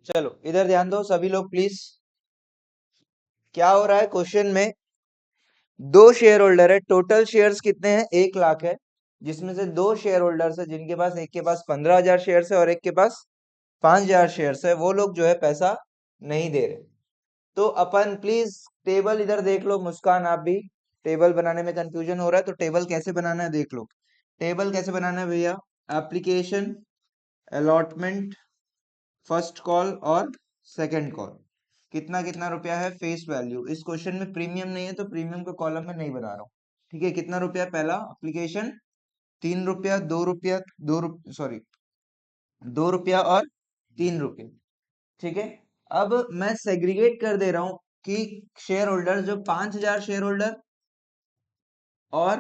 चलो इधर ध्यान दो सभी लोग प्लीज। क्या हो रहा है क्वेश्चन में? दो शेयर होल्डर है, टोटल शेयर्स कितने हैं? 1 लाख है, जिसमें से दो शेयर होल्डर्स है जिनके पास, एक के पास 15,000 शेयर्स है और एक के पास 5,000 शेयर्स है। वो लोग जो है पैसा नहीं दे रहे। तो अपन प्लीज टेबल इधर देख लो। मुस्कान आप भी, टेबल बनाने में कंफ्यूजन हो रहा है तो टेबल कैसे बनाना है देख लो। टेबल कैसे बनाना है भैया? एप्लीकेशन, अलॉटमेंट, फर्स्ट कॉल और सेकंड कॉल, कितना कितना रुपया है, फेस वैल्यू। इस क्वेश्चन में प्रीमियम नहीं है तो प्रीमियम का कॉलम में नहीं बना रहा हूँ। ठीक है, कितना रुपया पहला एप्लीकेशन? 3 रुपया, 2 रुपया, सॉरी 2 रुपया और 3 रुपये। ठीक है, अब मैं सेग्रीगेट कर दे रहा हूं कि शेयर होल्डर जो 5,000 शेयर होल्डर और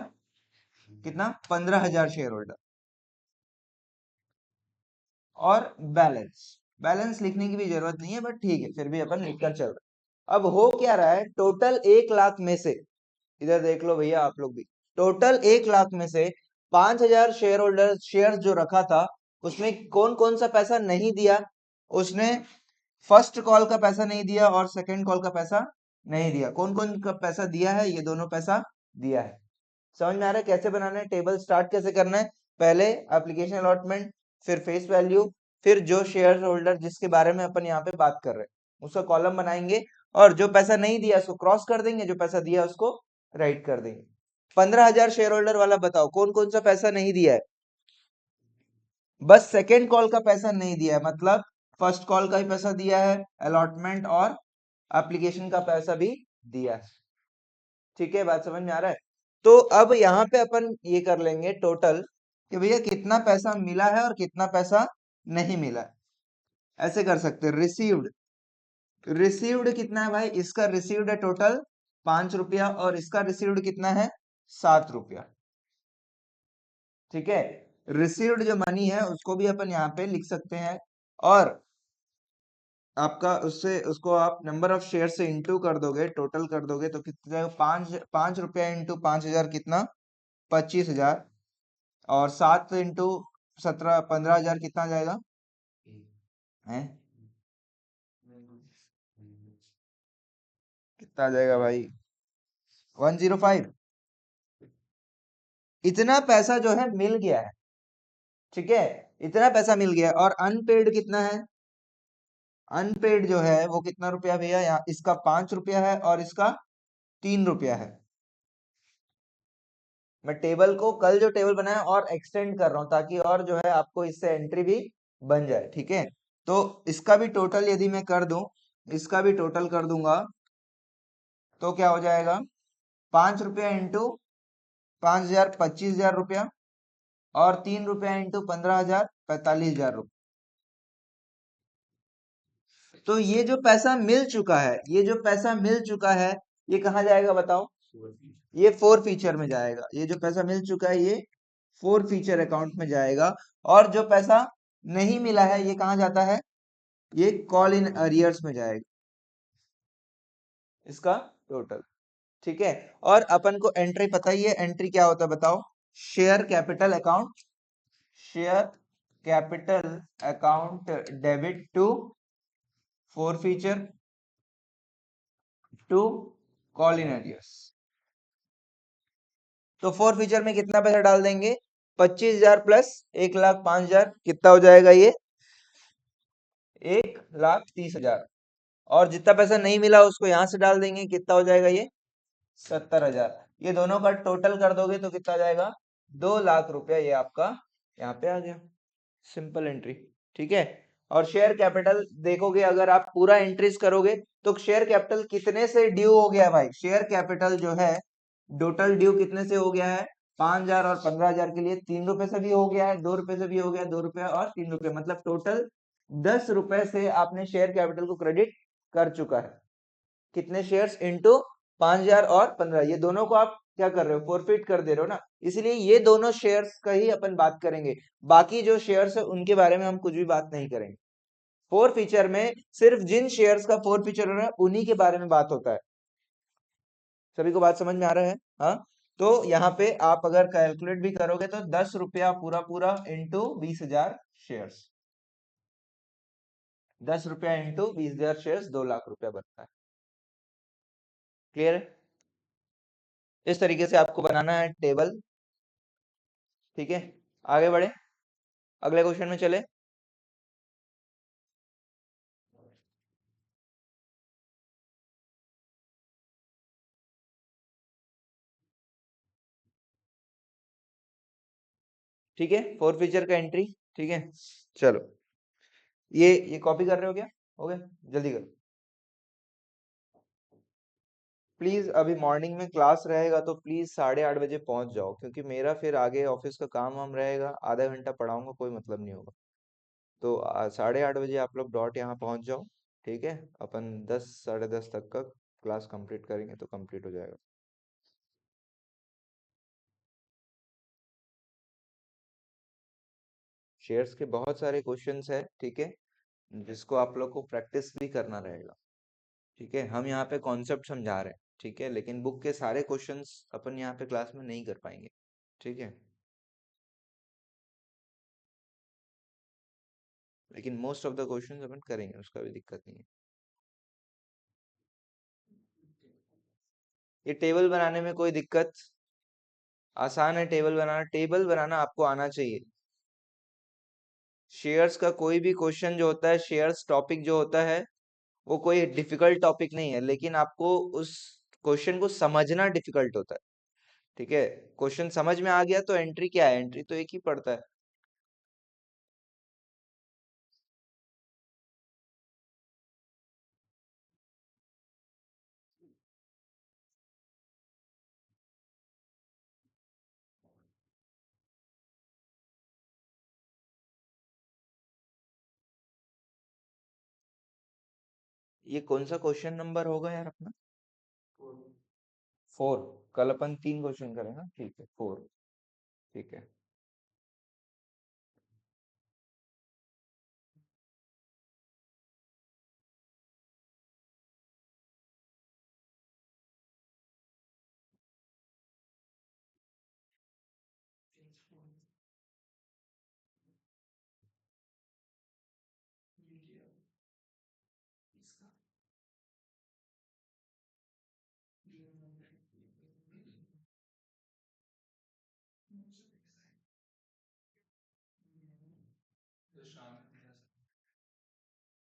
कितना 15,000 शेयर होल्डर और बैलेंस। बैलेंस लिखने की भी जरूरत नहीं है बट ठीक है, फिर भी अपन लिखकर चल रहे। अब हो क्या रहा है, टोटल 1 लाख में से, इधर देख लो भैया आप लोग भी, टोटल 1 लाख में से 5,000 शेयर होल्डर शेयर जो रखा था उसमें कौन कौन सा पैसा नहीं दिया? उसने फर्स्ट कॉल का पैसा नहीं दिया और सेकंड कॉल का पैसा नहीं दिया। कौन कौन का पैसा दिया है? ये दोनों पैसा दिया है। समझ में आ रहा है कैसे बनाना है? टेबल स्टार्ट कैसे करना है? पहले एप्लीकेशन अलॉटमेंट, फिर फेस वैल्यू, फिर जो शेयर होल्डर जिसके बारे में अपन यहाँ पे बात कर रहे हैं उसका कॉलम बनाएंगे और जो पैसा नहीं दिया उसको क्रॉस कर देंगे, जो पैसा दिया उसको राइट कर देंगे। 15,000 शेयर होल्डर वाला बताओ कौन कौन सा पैसा नहीं दिया है? बस सेकेंड कॉल का पैसा नहीं दिया है, मतलब फर्स्ट कॉल का भी पैसा दिया है, अलॉटमेंट और एप्लीकेशन का पैसा भी दिया है। ठीक है, बात समझ में आ रहा है? तो अब यहाँ पे अपन ये कर लेंगे टोटल कि भैया कितना पैसा मिला है और कितना पैसा नहीं मिला है। ऐसे कर सकते हैं, रिसीव्ड, रिसीव्ड कितना है भाई? इसका रिसीव्ड है टोटल 5 रुपया और इसका रिसीव्ड कितना है? 7 रुपया। ठीक है, रिसीव्ड जो मनी है उसको भी अपन यहाँ पे लिख सकते हैं और आपका उससे उसको आप नंबर ऑफ शेयर से इंटू कर दोगे, टोटल कर दोगे तो कितना जाएगा? 5 रुपया इंटू 5,000 कितना? 25,000। और 7 इंटू 17, 15,000 कितना जाएगा? है कितना जाएगा भाई? 105। इतना पैसा जो है मिल गया है। ठीक है, इतना पैसा मिल गया है। और अनपेड कितना है? अनपेड जो है वो कितना रुपया भैया? यहाँ इसका 5 रुपया है और इसका 3 रुपया है। मैं टेबल को कल जो टेबल बनाया और एक्सटेंड कर रहा हूँ ताकि और जो है आपको इससे एंट्री भी बन जाए। ठीक है, तो इसका भी टोटल यदि मैं कर दूं, इसका भी टोटल कर दूंगा तो क्या हो जाएगा? 5 रुपया इंटू 5,000 25,000 रुपया और 3 रुपया इंटू 15,000 45,000 रुपया। तो ये जो पैसा मिल चुका है, ये जो पैसा मिल चुका है ये कहाँ जाएगा बताओ? ये फोर फीचर में जाएगा। ये जो पैसा मिल चुका है ये फोर फीचर अकाउंट में जाएगा। और जो पैसा नहीं मिला है ये कहाँ जाता है? ये कॉल इन अरियर्स में जाएगा, इसका टोटल। ठीक है, और अपन को एंट्री पता ही है, एंट्री क्या होता है बताओ? Share capital account, share capital account debit to forfeiture to call in arrears. तो फोर फीचर में कितना पैसा डाल देंगे? 25,000 प्लस 1,05,000 कितना हो जाएगा? ये 1,30,000। और जितना पैसा नहीं मिला उसको यहां से डाल देंगे, कितना हो जाएगा? ये 70,000। ये दोनों का टोटल कर दोगे तो कितना जाएगा? 2 लाख रुपया। ये आपका यहाँ पे आ गया, सिंपल एंट्री। ठीक है, और शेयर कैपिटल देखोगे अगर आप पूरा एंट्रीज करोगे तो शेयर कैपिटल कितने से ड्यू हो गया है भाई? शेयर कैपिटल जो है टोटल ड्यू कितने से हो गया है? 5,000 और 15,000 के लिए 3 रुपए से भी हो गया है, 2 रुपए से भी हो गया, 2 रुपए और 3 रुपए, मतलब टोटल 10 रुपए से आपने शेयर कैपिटल को क्रेडिट कर चुका है। कितने शेयर्स? इंटू 5,000 और 15, ये दोनों को आप क्या कर रहे हो? फोरफिट कर दे रहे हो ना, इसलिए ये दोनों शेयर्स का ही अपन बात करेंगे। बाकी जो शेयर्स है उनके बारे में हम कुछ भी बात नहीं करेंगे। फोर फीचर में सिर्फ जिन शेयर्स का फोर फीचर हो रहा है उन्हीं के बारे में बात होता है। सभी को बात समझ में आ रहा है? हाँ, तो यहाँ पे आप अगर कैलकुलेट भी करोगे तो 10 रुपया पूरा पूरा इंटू 20,000 शेयर्स। 10 रुपया इंटू 20,000 शेयर 2 लाख रुपया बनता है। क्लियर है? इस तरीके से आपको बनाना है टेबल। ठीक है, आगे बढ़े, अगले क्वेश्चन में चले। ठीक है, फोर फीचर का एंट्री। ठीक है, चलो, ये कॉपी कर रहे हो क्या? हो गया, जल्दी करो प्लीज। अभी मॉर्निंग में क्लास रहेगा तो प्लीज 8:30 बजे पहुंच जाओ, क्योंकि मेरा फिर आगे ऑफिस का काम वाम रहेगा, आधा घंटा पढ़ाऊंगा, कोई मतलब नहीं होगा। तो 8:30 बजे आप लोग डॉट यहाँ पहुंच जाओ। ठीक है, अपन 10 10:30 तक का क्लास कंप्लीट करेंगे तो कंप्लीट हो जाएगा। शेयर्स के बहुत सारे क्वेश्चंस है, ठीक है, जिसको आप लोग को प्रैक्टिस भी करना रहेगा। ठीक है, हम यहाँ पे कॉन्सेप्ट समझा रहे हैं, ठीक है, लेकिन बुक के सारे क्वेश्चंस अपन यहाँ पे क्लास में नहीं कर पाएंगे। ठीक है, लेकिन मोस्ट ऑफ द क्वेश्चंस अपन करेंगे, उसका भी दिक्कत नहीं है। ये टेबल बनाने में कोई दिक्कत? आसान है टेबल बनाना, टेबल बनाना आपको आना चाहिए। शेयर्स का कोई भी क्वेश्चन जो होता है, शेयर्स टॉपिक जो होता है, वो कोई डिफिकल्ट टॉपिक नहीं है, लेकिन आपको उस क्वेश्चन को समझना डिफिकल्ट होता है। ठीक है, क्वेश्चन समझ में आ गया तो एंट्री क्या है, एंट्री तो एक ही पड़ता है। ये कौन सा क्वेश्चन नंबर होगा यार अपना? 4। कल अपन 3 क्वेश्चन करेंगे, ठीक है, 4। ठीक है,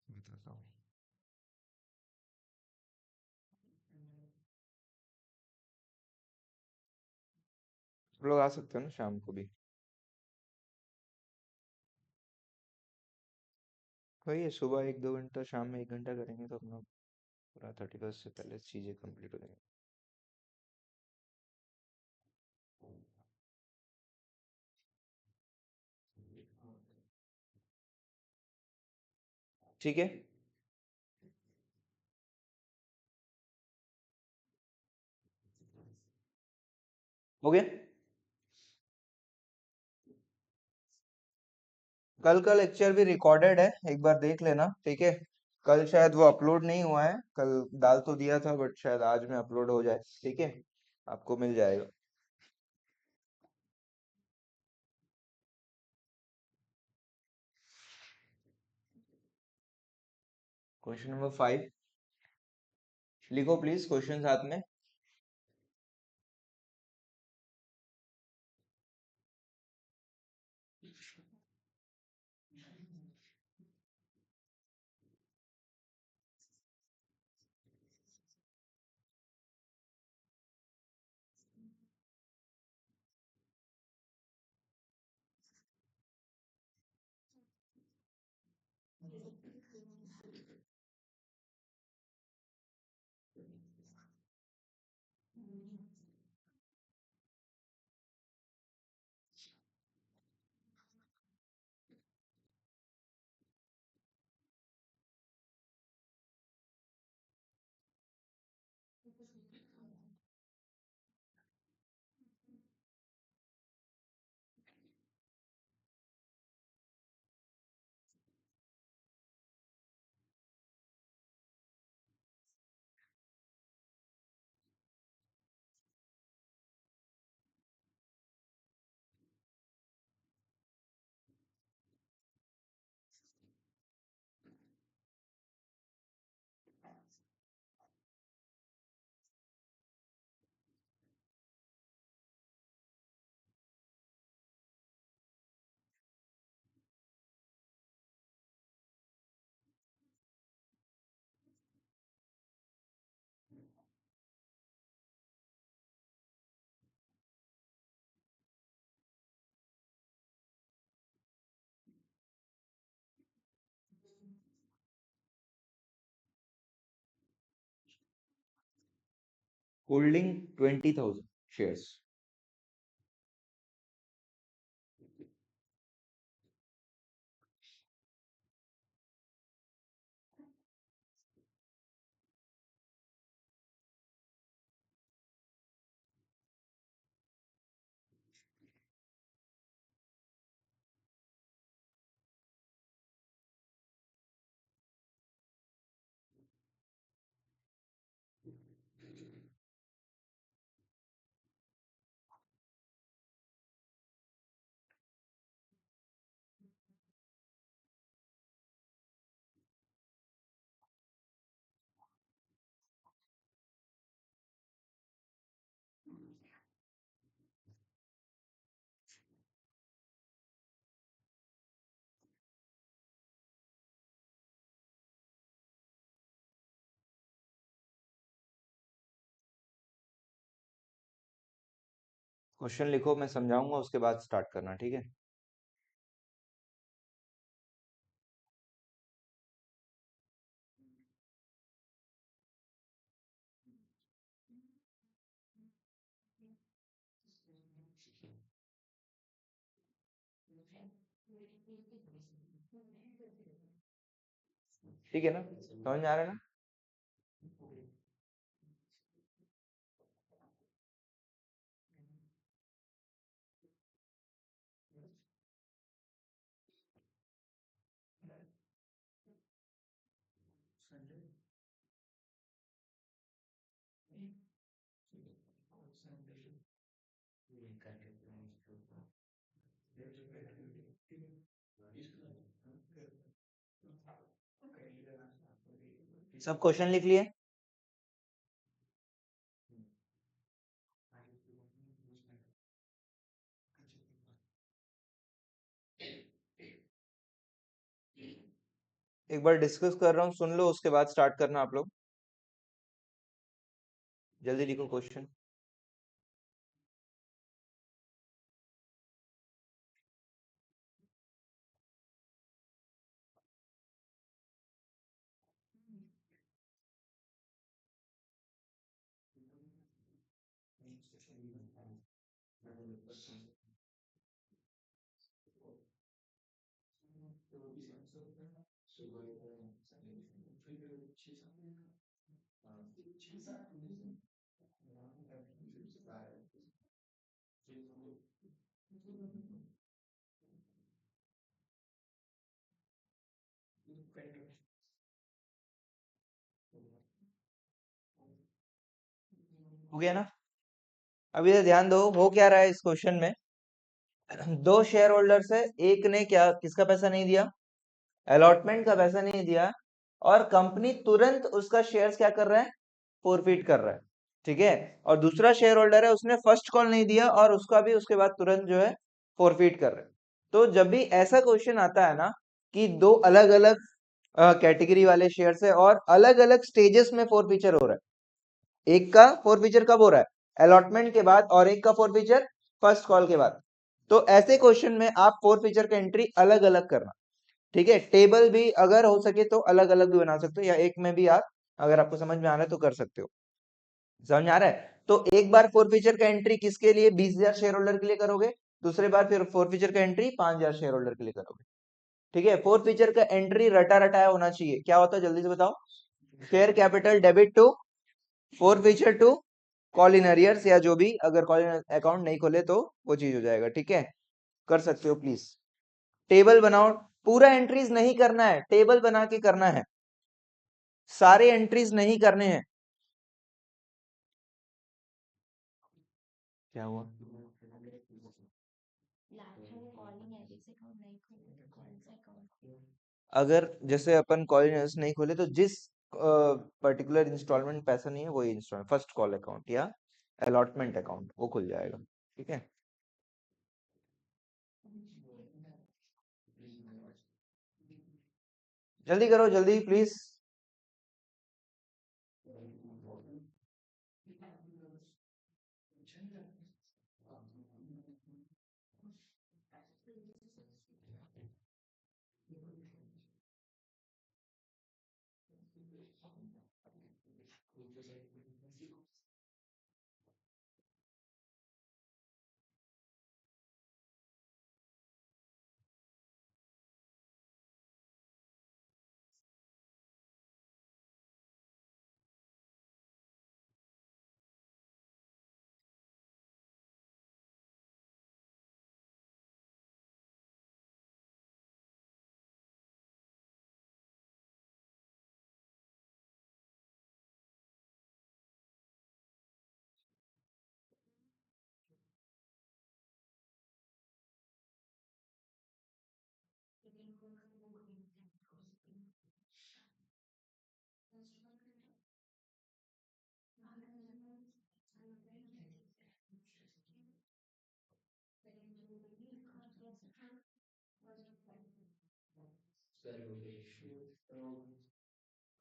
बताता हूँ। आप लोग आ सकते हो ना शाम को भी? वही है, सुबह 1-2 घंटा, शाम में 1 घंटा करेंगे तो अपना पूरा 31 से पहले चीजें कंप्लीट हो जाएंगी। ठीक है, हो गया। कल का लेक्चर भी रिकॉर्डेड है, एक बार देख लेना। ठीक है, कल शायद वो अपलोड नहीं हुआ है, कल डाल तो दिया था, बट शायद आज में अपलोड हो जाए। ठीक है, आपको मिल जाएगा। क्वेश्चन नंबर 5 लिखो प्लीज, क्वेश्चन साथ में। Holding 20,000 shares. क्वेश्चन लिखो, मैं समझाऊंगा, उसके बाद स्टार्ट करना, ठीक है? ठीक है ना, समझ में आ रहा है ना? सब क्वेश्चन लिख लिए? एक बार डिस्कस कर रहा हूँ, सुन लो, उसके बाद स्टार्ट करना आप लोग। जल्दी लिखो क्वेश्चन। हो गया ना? अब इधर ध्यान दो, हो क्या रहा है इस क्वेश्चन में। दो शेयर होल्डर्स है, एक ने क्या किसका पैसा नहीं दिया, अलॉटमेंट का पैसा नहीं दिया, और कंपनी तुरंत उसका शेयर्स क्या कर रहा है, फोरफिट कर रहा है, ठीक है? और दूसरा शेयर होल्डर है, उसने फर्स्ट कॉल नहीं दिया और उसका भी उसके बाद तुरंत जो है फोरफिट कर रहा है। तो जब भी ऐसा क्वेश्चन आता है ना कि दो अलग अलग कैटेगरी वाले शेयर्स है और अलग अलग स्टेजेस में फोरफिचर हो रहा है, एक का फोरफिचर कब हो रहा है, अलॉटमेंट के बाद, और एक का फोरफिचर फर्स्ट कॉल के बाद, तो ऐसे क्वेश्चन में आप फोरफिचर का एंट्री अलग अलग करना, ठीक है? टेबल भी अगर हो सके तो अलग अलग भी बना सकते हो, या एक में भी आप, अगर आपको समझ में आ रहा है तो कर सकते हो। समझ में आ रहा है? तो एक बार फोरफिचर का एंट्री किसके लिए, 20,000 शेयर होल्डर के लिए करोगे, दूसरे बार फिर फोरफिचर का एंट्री 5,000 शेयर होल्डर के लिए करोगे, ठीक है? फोरफिचर का एंट्री रटा रटाया होना चाहिए। क्या होता है जल्दी से बताओ? Share capital debit to forfeiture to call in arrears, या जो भी, अगर कॉल इन अकाउंट नहीं खोले तो वो चीज हो जाएगा, ठीक है? कर सकते हो प्लीज। टेबल बनाओ, पूरा एंट्रीज नहीं करना है, टेबल बना के करना है, सारे एंट्रीज नहीं करने हैं। क्या हुआ? अगर जैसे अपन कॉल नहीं खोले तो जिस पर्टिकुलर इंस्टॉलमेंट पैसा नहीं है, वही इंस्टॉलमेंट फर्स्ट कॉल अकाउंट या अलॉटमेंट अकाउंट वो खुल जाएगा, ठीक है? जल्दी करो, जल्दी प्लीज।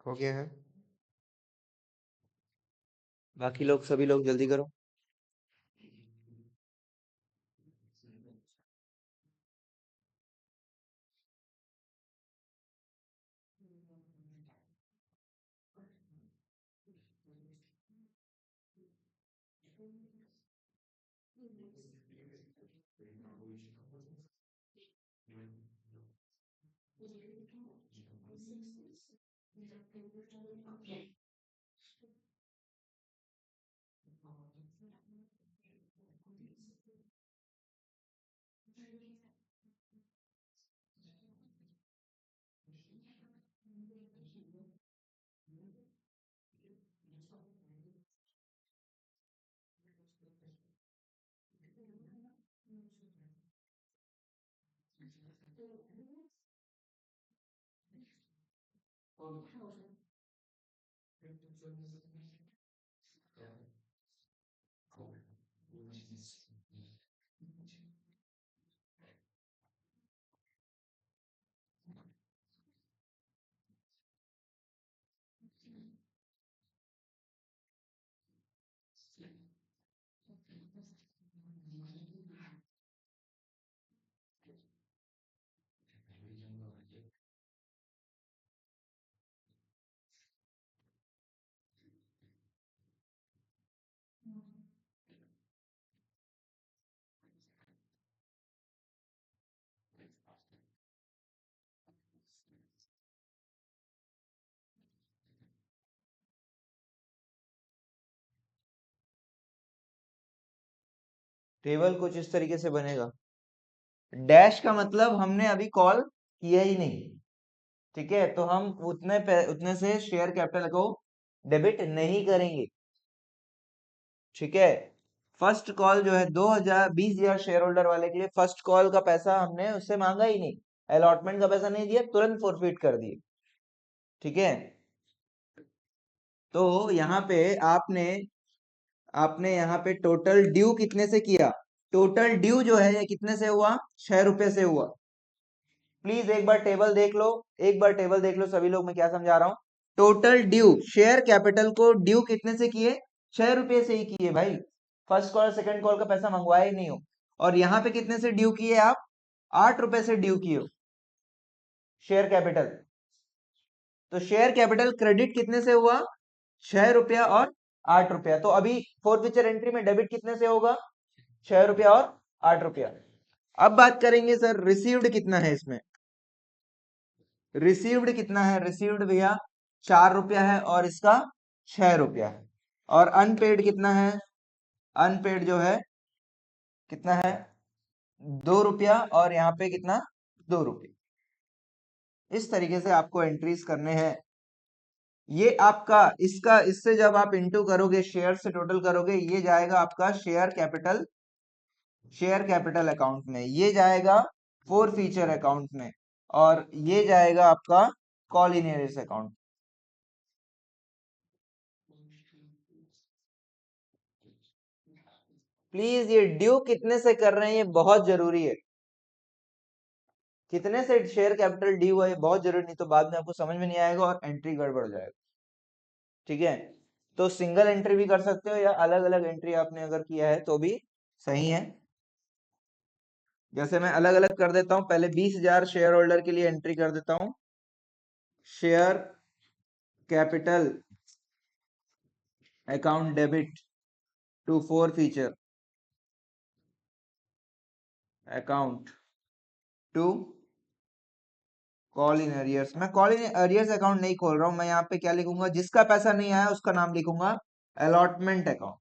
हो गया है। बाकी लोग सभी लोग जल्दी करो। टेबल कुछ इस तरीके से बनेगा। डैश का मतलब हमने अभी कॉल किया ही नहीं, ठीक है, तो हम उतने से शेयर कैपिटल को डेबिट नहीं करेंगे, ठीक है। फर्स्ट कॉल जो है 20,000 शेयर होल्डर वाले के लिए फर्स्ट कॉल का पैसा हमने उससे मांगा ही नहीं, अलॉटमेंट का पैसा नहीं दिया, तुरंत फॉरफिट कर दिए, ठीक है। तो यहाँ पे आपने आपने यहाँ पे टोटल ड्यू कितने से किया, टोटल ड्यू जो है ये कितने से हुआ, 6 रुपए से हुआ। प्लीज एक बार टेबल देख लो, एक बार टेबल देख लो सभी लोग, मैं क्या समझा रहा हूं। टोटल ड्यू शेयर कैपिटल को ड्यू कितने से किए, 6 रुपए से ही किए भाई, फर्स्ट कॉल सेकंड कॉल का पैसा मंगवाया ही नहीं हो। और यहाँ पे कितने से ड्यू किए आप, 8 रुपए से ड्यू किए हो शेयर कैपिटल। तो शेयर कैपिटल क्रेडिट कितने से हुआ, 6 रुपया और 8 रुपया। तो अभी फोरफीचर एंट्री में डेबिट कितने से होगा, 6 रुपया और 8 रुपया। अब बात करेंगे सर रिसीव्ड कितना है इसमें, रिसीव्ड कितना है, रिसीव्ड भैया 4 रुपया है और इसका 6 रुपया है। और अनपेड कितना है, अनपेड जो है कितना है, 2 रुपया और यहाँ पे कितना, 2 रुपये। इस तरीके से आपको एंट्रीज करने हैं। ये आपका इसका इससे जब आप इंटू करोगे शेयर से टोटल करोगे, ये जाएगा आपका शेयर कैपिटल अकाउंट में, ये जाएगा फोर फीचर अकाउंट में, और ये जाएगा आपका call in arrears account. Please ये ड्यू कितने से कर रहे हैं, ये बहुत जरूरी है, कितने से शेयर कैपिटल ड्यू है, ये बहुत जरूरी, नहीं तो बाद में आपको समझ में नहीं आएगा और एंट्री गड़बड़ हो जाएगा, ठीक है। तो सिंगल एंट्री भी कर सकते हो या अलग अलग एंट्री आपने अगर किया है तो भी सही है। जैसे मैं अलग अलग कर देता हूं, पहले 20,000 शेयर होल्डर के लिए एंट्री कर देता हूं, share capital account debit to forfeiture account to call in arrears. मैं कॉल इन एरियर्स अकाउंट नहीं खोल रहा हूं, मैं यहाँ पे क्या लिखूंगा, जिसका पैसा नहीं आया उसका नाम लिखूंगा अलॉटमेंट अकाउंट।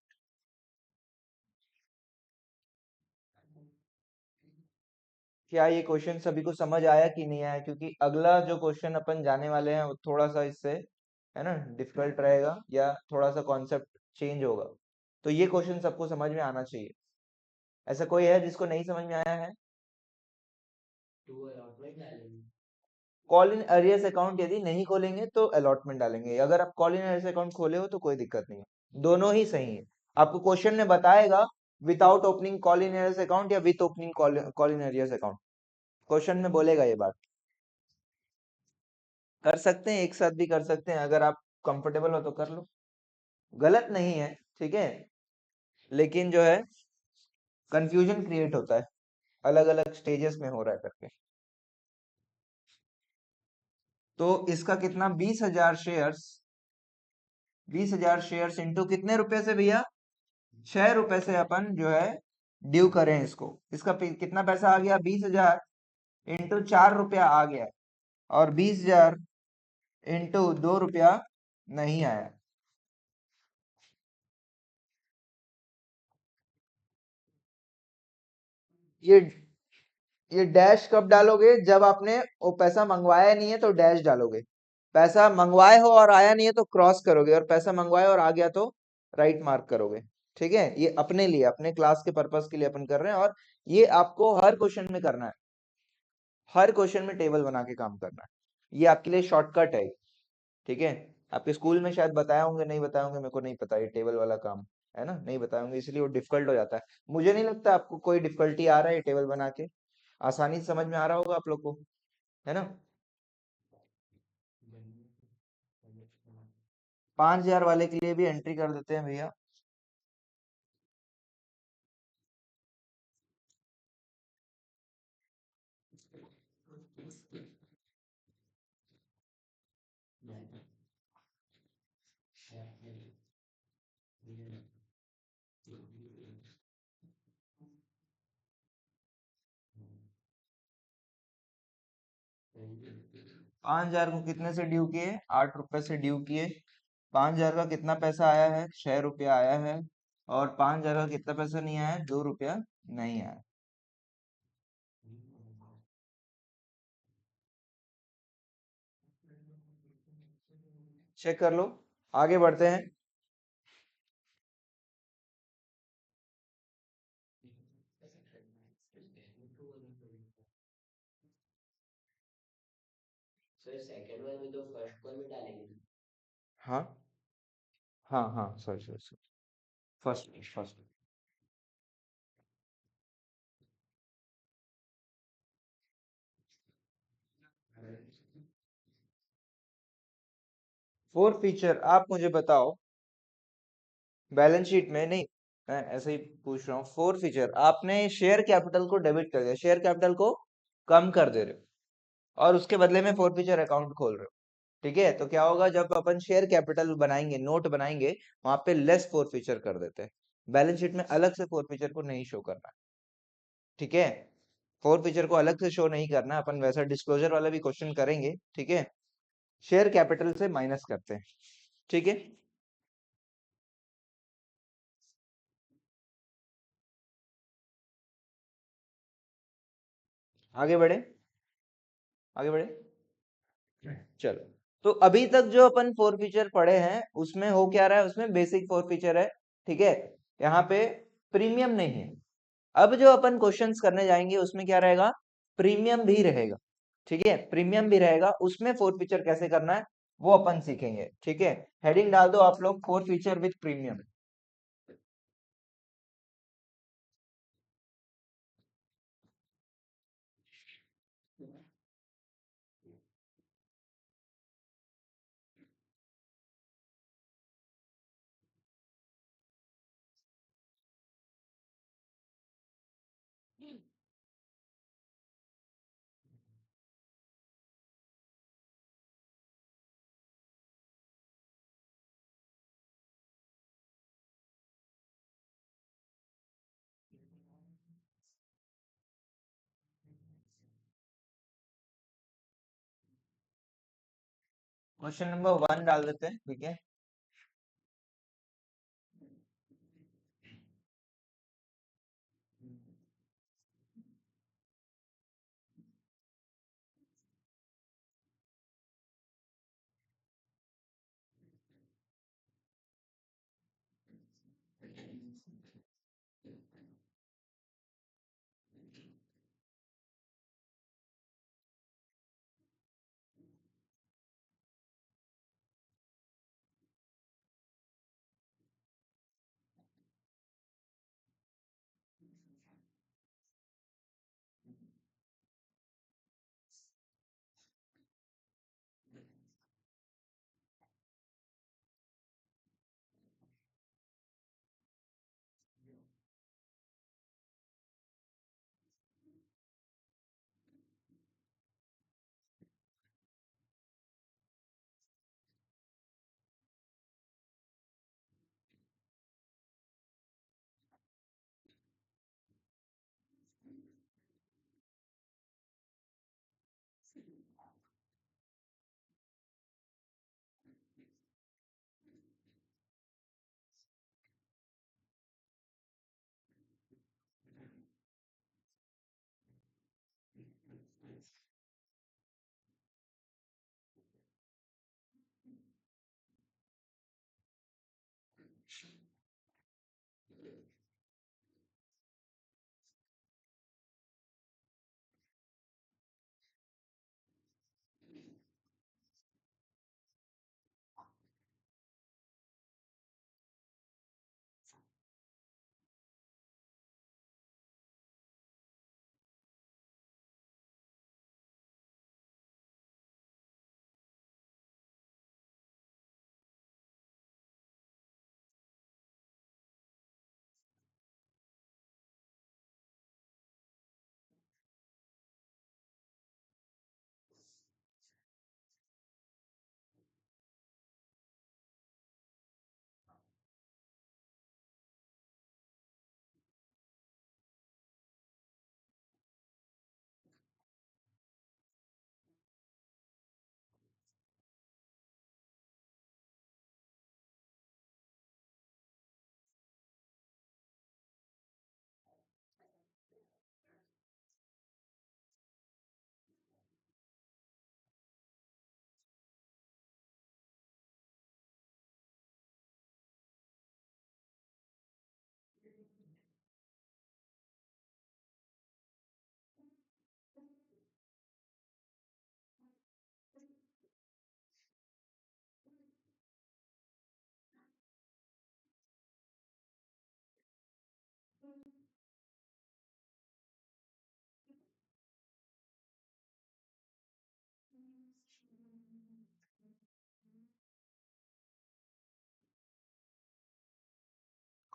क्या ये क्वेश्चन सभी को समझ आया कि नहीं आया, क्योंकि अगला जो क्वेश्चन अपन जाने वाले हैं वो थोड़ा सा इससे है ना डिफिकल्ट रहेगा, या थोड़ा सा कॉन्सेप्ट चेंज होगा। तो ये क्वेश्चन सबको समझ में आना चाहिए। ऐसा कोई है जिसको नहीं समझ में आया है, कॉल इन एरियर्स अकाउंट यदि नहीं खोलेंगे तो अलॉटमेंट डालेंगे, अगर आप कॉल इन एरियर्स अकाउंट खोले हो तो कोई दिक्कत नहीं है, दोनों ही सही है। आपको क्वेश्चन में बताएगा without opening call in arrears account या with opening call in arrears account, question में बोलेगा ये बात। कर सकते हैं, एक साथ भी कर सकते हैं, अगर आप कंफर्टेबल हो तो कर लो, गलत नहीं है, ठीक है। लेकिन जो है कंफ्यूजन क्रिएट होता है, अलग अलग स्टेजेस में हो रहा है करके। तो इसका कितना, 20,000 शेयर्स, 20,000 शेयर्स इंटू कितने रुपए से भैया, 6 रुपए से अपन जो है ड्यू करें इसको, इसका कितना पैसा आ गया, 20,000 इंटू 4 रुपया आ गया, और 20,000 इंटू 2 रुपया नहीं आया। ये ये डैश कब डालोगे, जब आपने वो पैसा मंगवाया नहीं है तो डैश डालोगे, पैसा मंगवाए हो और आया नहीं है तो क्रॉस करोगे, और पैसा मंगवाए और आ गया तो राइट मार्क करोगे। ठीक है, ये अपने लिए, अपने क्लास के पर्पस के लिए अपन कर रहे हैं, और ये आपको हर क्वेश्चन में करना है, हर क्वेश्चन में टेबल बना के काम करना है, ये आपके लिए शॉर्टकट है। ठीक है, आपके स्कूल में शायद बताया होंगे, नहीं बताया होंगे, मेरे को नहीं पता, ये टेबल वाला काम है ना, नहीं बताया होंगे, इसलिए वो डिफिकल्ट हो जाता है। मुझे नहीं लगता आपको कोई डिफिकल्टी आ रहा है ये टेबल बना के, आसानी से समझ में आ रहा होगा आप लोग को, है ना। 5,000 वाले के लिए भी एंट्री कर देते हैं भैया। पांच हजार को कितने से ड्यू किए, 8 रुपए से ड्यू किए, 5,000 का कितना पैसा आया है, 6 रुपया आया है, और 5,000 का कितना पैसा नहीं आया है, 2 रुपया नहीं आया। चेक कर लो, आगे बढ़ते हैं। हाँ हाँ हाँ, sorry sorry sorry, first first. Four feature, आप मुझे बताओ, बैलेंस शीट में नहीं, मैं ऐसे ही पूछ रहा हूँ, फोर फीचर आपने शेयर कैपिटल को डेबिट कर दिया, शेयर कैपिटल को कम कर दे रहे हो, और उसके बदले में फोर फीचर अकाउंट खोल रहे हो। ठीक है, तो क्या होगा, जब अपन शेयर कैपिटल बनाएंगे, नोट बनाएंगे, वहां पे लेस फोर फीचर कर देते हैं, बैलेंस शीट में अलग से फोर फीचर को नहीं शो करना है। ठीक है, फोर फीचर को अलग से शो नहीं करना, अपन वैसा डिस्क्लोजर वाला भी क्वेश्चन करेंगे। ठीक है, शेयर कैपिटल से माइनस करते हैं। ठीक है, आगे बढ़े, आगे बढ़े, चलो। तो अभी तक जो अपन फोर फीचर पढ़े हैं उसमें हो क्या रहा है, उसमें बेसिक फोर फीचर है। ठीक है, यहाँ पे प्रीमियम नहीं है। अब जो अपन क्वेश्चंस करने जाएंगे उसमें क्या रहेगा, प्रीमियम भी रहेगा। ठीक है, प्रीमियम भी रहेगा, उसमें फोर फीचर कैसे करना है वो अपन सीखेंगे। ठीक है, हेडिंग डाल दो आप लोग, four feature with premium. Question number 1 डाल देते हैं। ठीक है,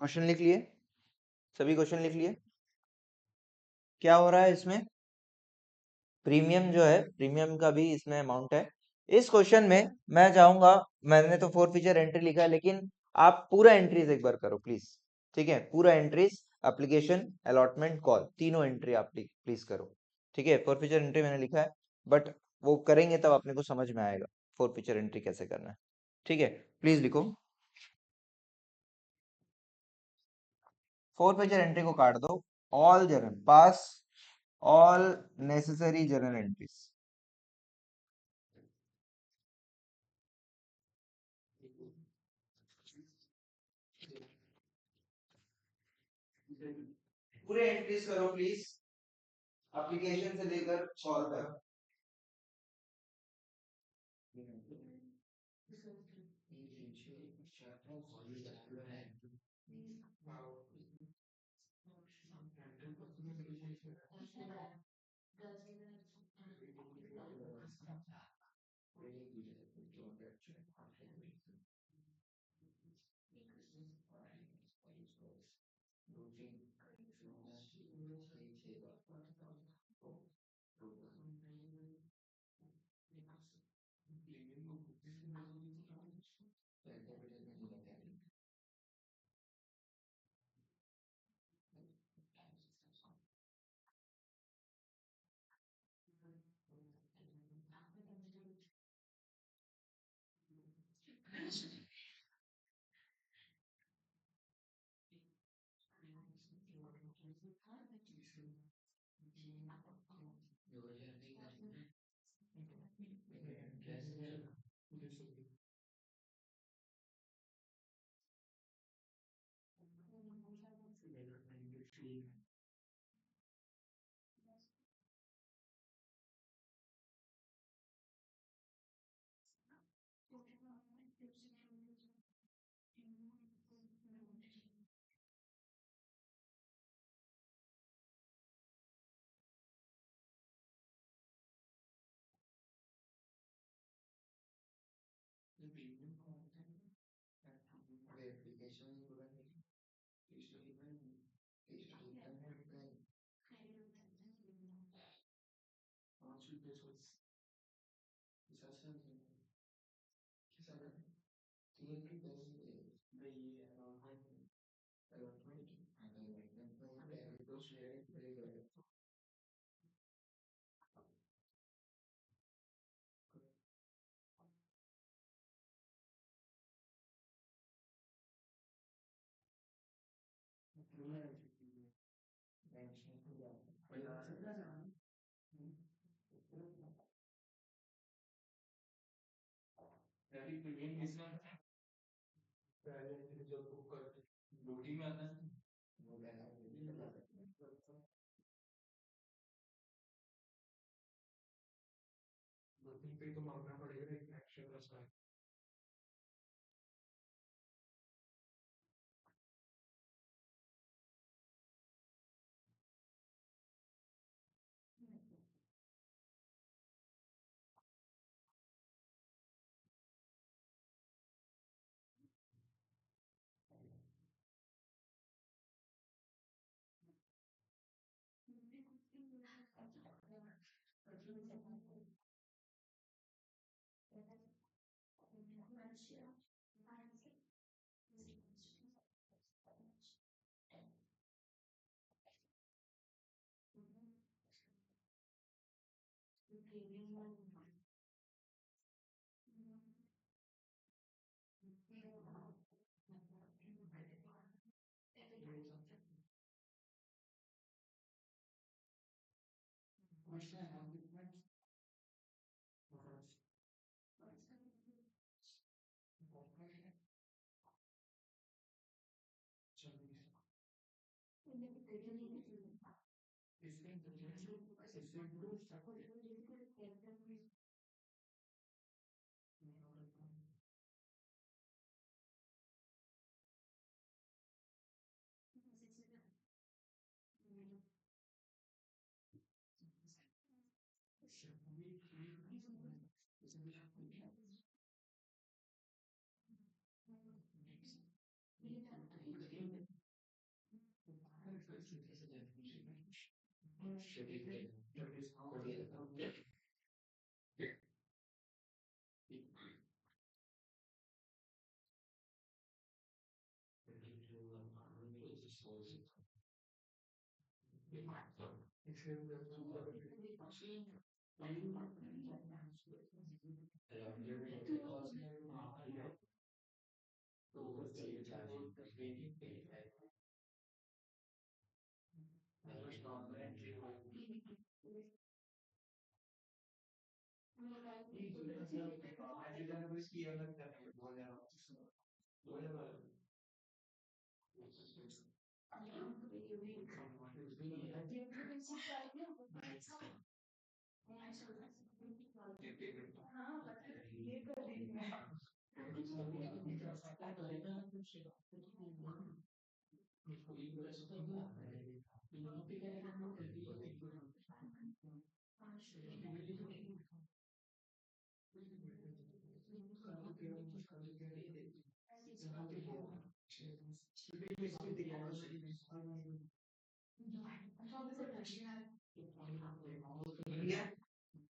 क्वेश्चन लिख लिए? सभी क्वेश्चन लिख लिए? क्या हो रहा है इसमें? प्रीमियम जो है, प्रीमियम का भी इसमें अमाउंट है। इस क्वेश्चन में मैं चाहूंगा, मैंने तो फोर फीचर एंट्री लिखा है, लेकिन आप पूरा एंट्रीज एक बार करो प्लीज। ठीक है, पूरा एंट्रीज, एप्लीकेशन, अलॉटमेंट, कॉल, तीनों एंट्री आप प्लीज करो। ठीक है, फोर फीचर एंट्री मैंने लिखा है, बट वो करेंगे तब अपने को समझ में आएगा फोर फीचर एंट्री कैसे करना है। ठीक है, प्लीज लिखो। फोर फीचर एंट्री को काट दो। ऑल जर्नल पास, ऑल नेसेसरी जर्नल एंट्रीज। पूरे एंट्रीज करो प्लीज, एप्लीकेशन से लेकर कॉल तक।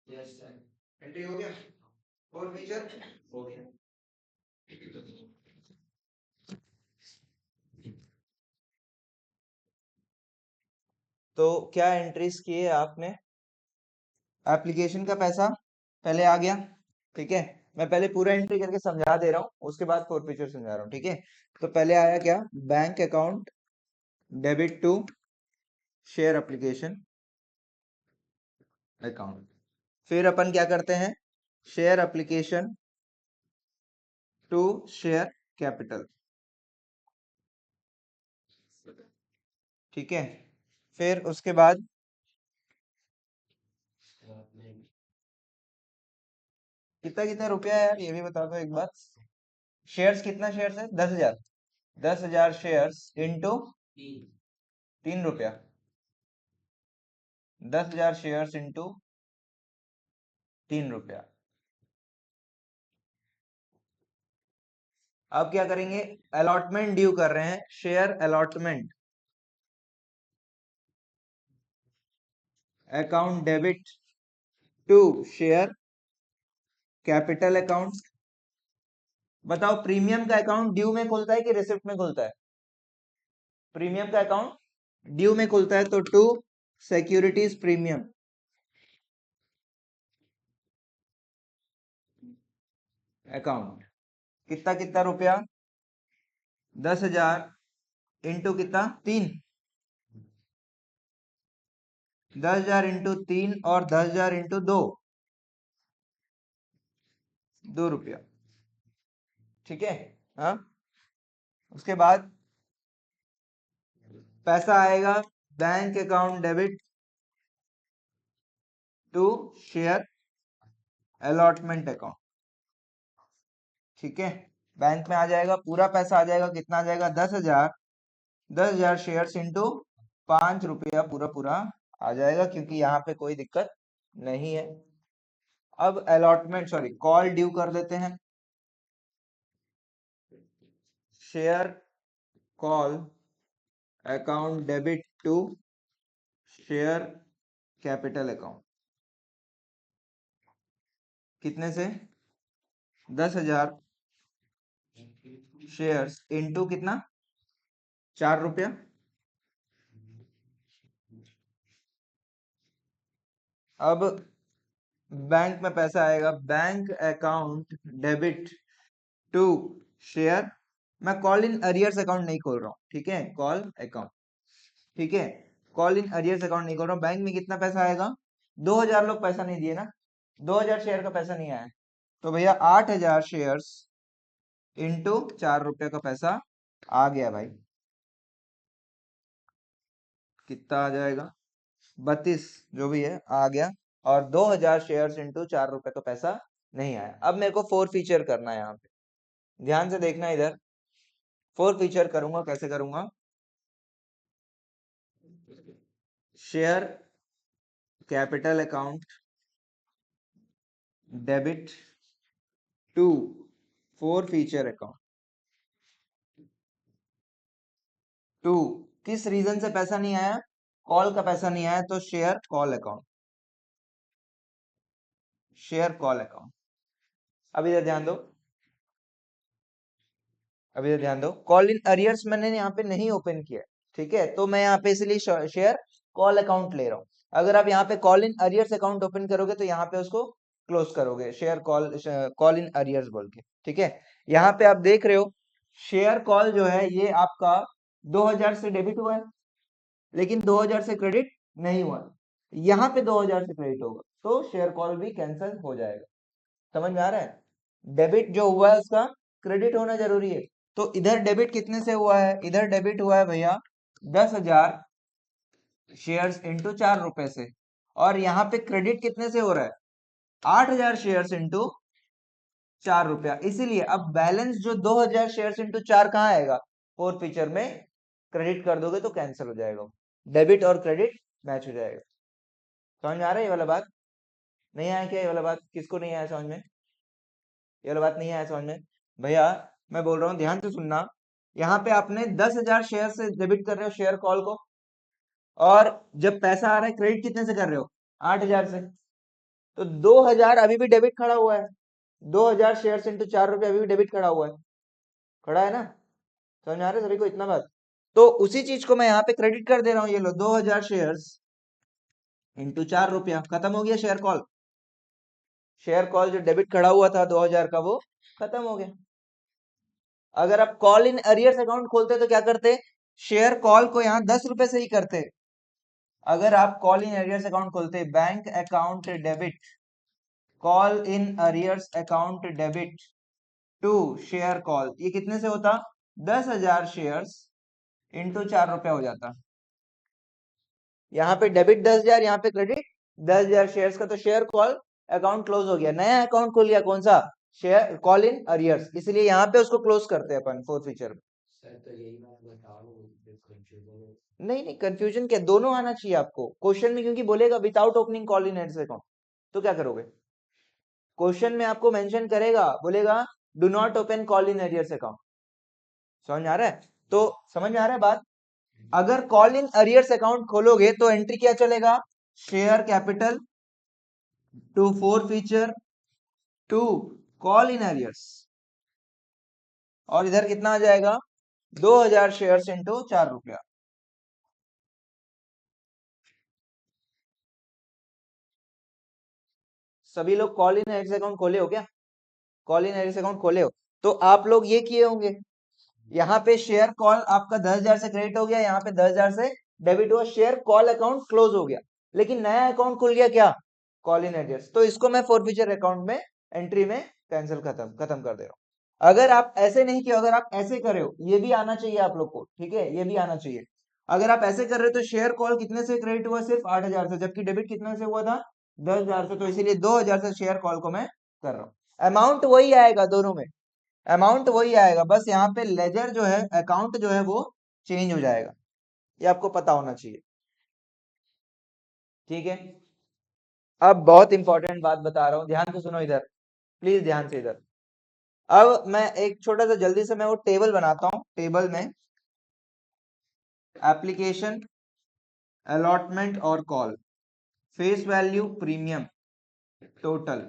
यस सर, एंट्री हो गया और फीचर हो गया। तो क्या एंट्रीज किए आपने? एप्लीकेशन का पैसा पहले आ गया, ठीक है। मैं पहले पूरा एंट्री करके समझा दे रहा हूँ, उसके बाद फोर फीचर समझा रहा हूँ, ठीक है। तो पहले आया क्या? Bank account debit to share application account. फिर अपन क्या करते हैं? Share application to share capital, ठीक है। फिर उसके बाद कितना कितना रुपया है यार, ये भी बता दो एक बार। शेयर्स कितना शेयर्स है? 10,000। 10,000 शेयर्स इंटू 3 रुपया। 10,000 शेयर्स इंटू 3 रुपया। अब क्या करेंगे? अलॉटमेंट ड्यू कर रहे हैं, share allotment account debit to share capital account. बताओ प्रीमियम का अकाउंट ड्यू में खुलता है कि रिसिप्ट में खुलता है? प्रीमियम का अकाउंट ड्यू में खुलता है, तो टू सिक्योरिटीज प्रीमियम अकाउंट। कितना कितना रुपया? 10,000 इंटू कितना? 3। 10,000 इंटू 3 और 10,000 इंटू 2, 2 रुपया, ठीक है। हाँ, उसके बाद पैसा आएगा bank account debit to share allotment account, ठीक है। बैंक में आ जाएगा, पूरा पैसा आ जाएगा। कितना आ जाएगा? 10,000। 10,000 शेयर्स इंटू 5 रुपया पूरा पूरा आ जाएगा, क्योंकि यहाँ पे कोई दिक्कत नहीं है। अब अलॉटमेंट सॉरी कॉल ड्यू कर देते हैं। Share call account debit to share capital account. कितने से? 10,000 शेयर्स इंटू कितना? 4 रुपया। अब बैंक में पैसा आएगा, bank account debit to share, मैं कॉल इन अरियर्स अकाउंट नहीं खोल रहा हूँ, ठीक है। कॉल अकाउंट, ठीक है। कॉल इन अरियर्स अकाउंट नहीं खोल रहा हूँ। बैंक में कितना पैसा आएगा? 2,000 लोग पैसा नहीं दिए ना, 2,000 शेयर का पैसा नहीं आया, तो भैया 8,000 शेयर्स इंटू 4 रुपये का पैसा आ गया भाई। कितना आ जाएगा? 32, जो भी है आ गया। और 2,000 शेयर्स इंटू 4 रुपये का पैसा नहीं आया। अब मेरे को फोर फीचर करना है यहाँ पे, ध्यान से देखना इधर। फोर फीचर करूंगा, कैसे करूंगा? Share capital account debit to forfeiture account to किस रीजन से पैसा नहीं आया, कॉल का पैसा नहीं आया, तो share call account, share call account. अब इधर ध्यान दो, अब इधर ध्यान दो, कॉल इन अरियर्स मैंने यहाँ पे नहीं ओपन किया, ठीक है, तो मैं यहाँ पे इसलिए शेयर कॉल अकाउंट ले रहा हूँ। अगर आप यहाँ पे call in arrears account open करोगे तो यहाँ पे उसको क्लोज करोगे, शेयर कॉल इन अरियर्स बोल के, ठीक है। यहाँ पे आप देख रहे हो शेयर कॉल जो है ये आपका 2000 से डेबिट हुआ है, लेकिन 2000 से क्रेडिट नहीं हुआ, यहाँ पे 2000 से क्रेडिट होगा, तो शेयर कॉल भी कैंसिल हो जाएगा। समझ में आ रहा है, डेबिट जो हुआ है उसका क्रेडिट होना जरूरी है। तो इधर डेबिट कितने से हुआ है, इधर डेबिट हुआ है भैया 10,000 शेयर्स इंटू 4 रुपए से, और यहाँ पे क्रेडिट कितने से हो रहा है 8,000 शेयर्स इंटू 4 रुपया, इसीलिए अब बैलेंस जो 2000 शेयर्स इंटू 4 कहाँ आएगा, फोर्थ फीचर में क्रेडिट कर दोगे तो कैंसिल हो जाएगा, डेबिट और क्रेडिट मैच हो जाएगा। समझ में आ रहा है ये वाला बात, नहीं आया क्या ये वाला बात, किसको नहीं आया समझ में, ये वाला बात नहीं आया समझ में भैया, मैं बोल रहा हूँ ध्यान से सुनना। यहाँ पे आपने 10,000 शेयर से डेबिट कर रहे हो शेयर कॉल को, और जब पैसा आ रहा है क्रेडिट कितने से कर रहे हो 8,000 से, तो 2,000 अभी भी डेबिट खड़ा हुआ है, 2,000 शेयर इंटू 4 रुपये अभी भी डेबिट खड़ा हुआ है, खड़ा है ना, समझ में आ रहा है सभी को इतना बात। तो उसी चीज को मैं यहाँ पे क्रेडिट कर दे रहा हूँ, ये लो 2,000 शेयर इंटू 4 रुपया, खत्म हो गया शेयर कॉल, शेयर कॉल जो डेबिट खड़ा हुआ था 2,000 का वो खत्म हो गया। अगर आप कॉल इन अरियर्स अकाउंट खोलते तो क्या करते, शेयर कॉल को यहाँ 10 रुपए से ही करते। अगर आप कॉल इन अरियर्स अकाउंट खोलते, bank account debit, call in arrears account debit to share call, ये कितने से होता 10,000 शेयर्स इंटू 4 रुपया हो जाता, यहाँ पे डेबिट 10,000, यहाँ पे क्रेडिट 10,000 शेयर्स का, तो शेयर कॉल अकाउंट क्लोज हो गया, नया अकाउंट खोल गया, कौन सा, शेयर कॉल इन अरियर्स, इसलिए यहाँ पे उसको क्लोज करते हैं अपन फोर्थ फीचर में। नहीं नहीं कंफ्यूजन क्या, दोनों आना चाहिए आपको क्वेश्चन में, क्योंकि बोलेगा without opening call in arrears account, तो क्या करोगे, क्वेश्चन में आपको मेंशन करेगा, बोलेगा do not open call in arrears account. समझ में आ रहा है, तो समझ में आ रहा है बात, अगर कॉल इन अरियर्स अकाउंट खोलोगे तो एंट्री क्या चलेगा, share capital to forfeiture to call in arrears, और इधर कितना आ जाएगा 2,000 शेयर्स इंटू 4 रुपया। सभी लोग कॉल इन एरियर्स अकाउंट खोले हो क्या, कॉल इन एरियर्स अकाउंट खोले हो, तो आप लोग ये किए होंगे, यहाँ पे शेयर कॉल आपका 10,000 से क्रेडिट हो गया, यहाँ पे 10,000 से डेबिट हुआ, शेयर कॉल अकाउंट क्लोज हो गया, लेकिन नया अकाउंट खुल गया क्या, कॉल इन एरियर्स, तो इसको मैं फोर फीचर अकाउंट में एंट्री में कैंसिल खत्म कर दे रहा हूँ। अगर आप ऐसे नहीं किए, अगर आप ऐसे करे हो, ये भी आना चाहिए आप लोग को, ठीक है, ये भी आना चाहिए। अगर आप ऐसे कर रहे हो तो शेयर कॉल कितने से क्रेडिट हुआ, सिर्फ 8,000 से, जबकि डेबिट कितने से हुआ था 10,000 से, तो इसीलिए 2,000 से शेयर कॉल को मैं कर रहा हूँ, अमाउंट वही आएगा दोनों में, अमाउंट वही आएगा, बस यहाँ पे लेजर जो है अकाउंट जो है वो चेंज हो जाएगा, ये आपको पता होना चाहिए, ठीक है। अब बहुत इंपॉर्टेंट बात बता रहा हूँ, ध्यान से सुनो इधर, प्लीज ध्यान से इधर। अब मैं एक छोटा सा जल्दी से मैं वो टेबल बनाता हूँ, टेबल में एप्लीकेशन, अलॉटमेंट और call, face value, premium, total,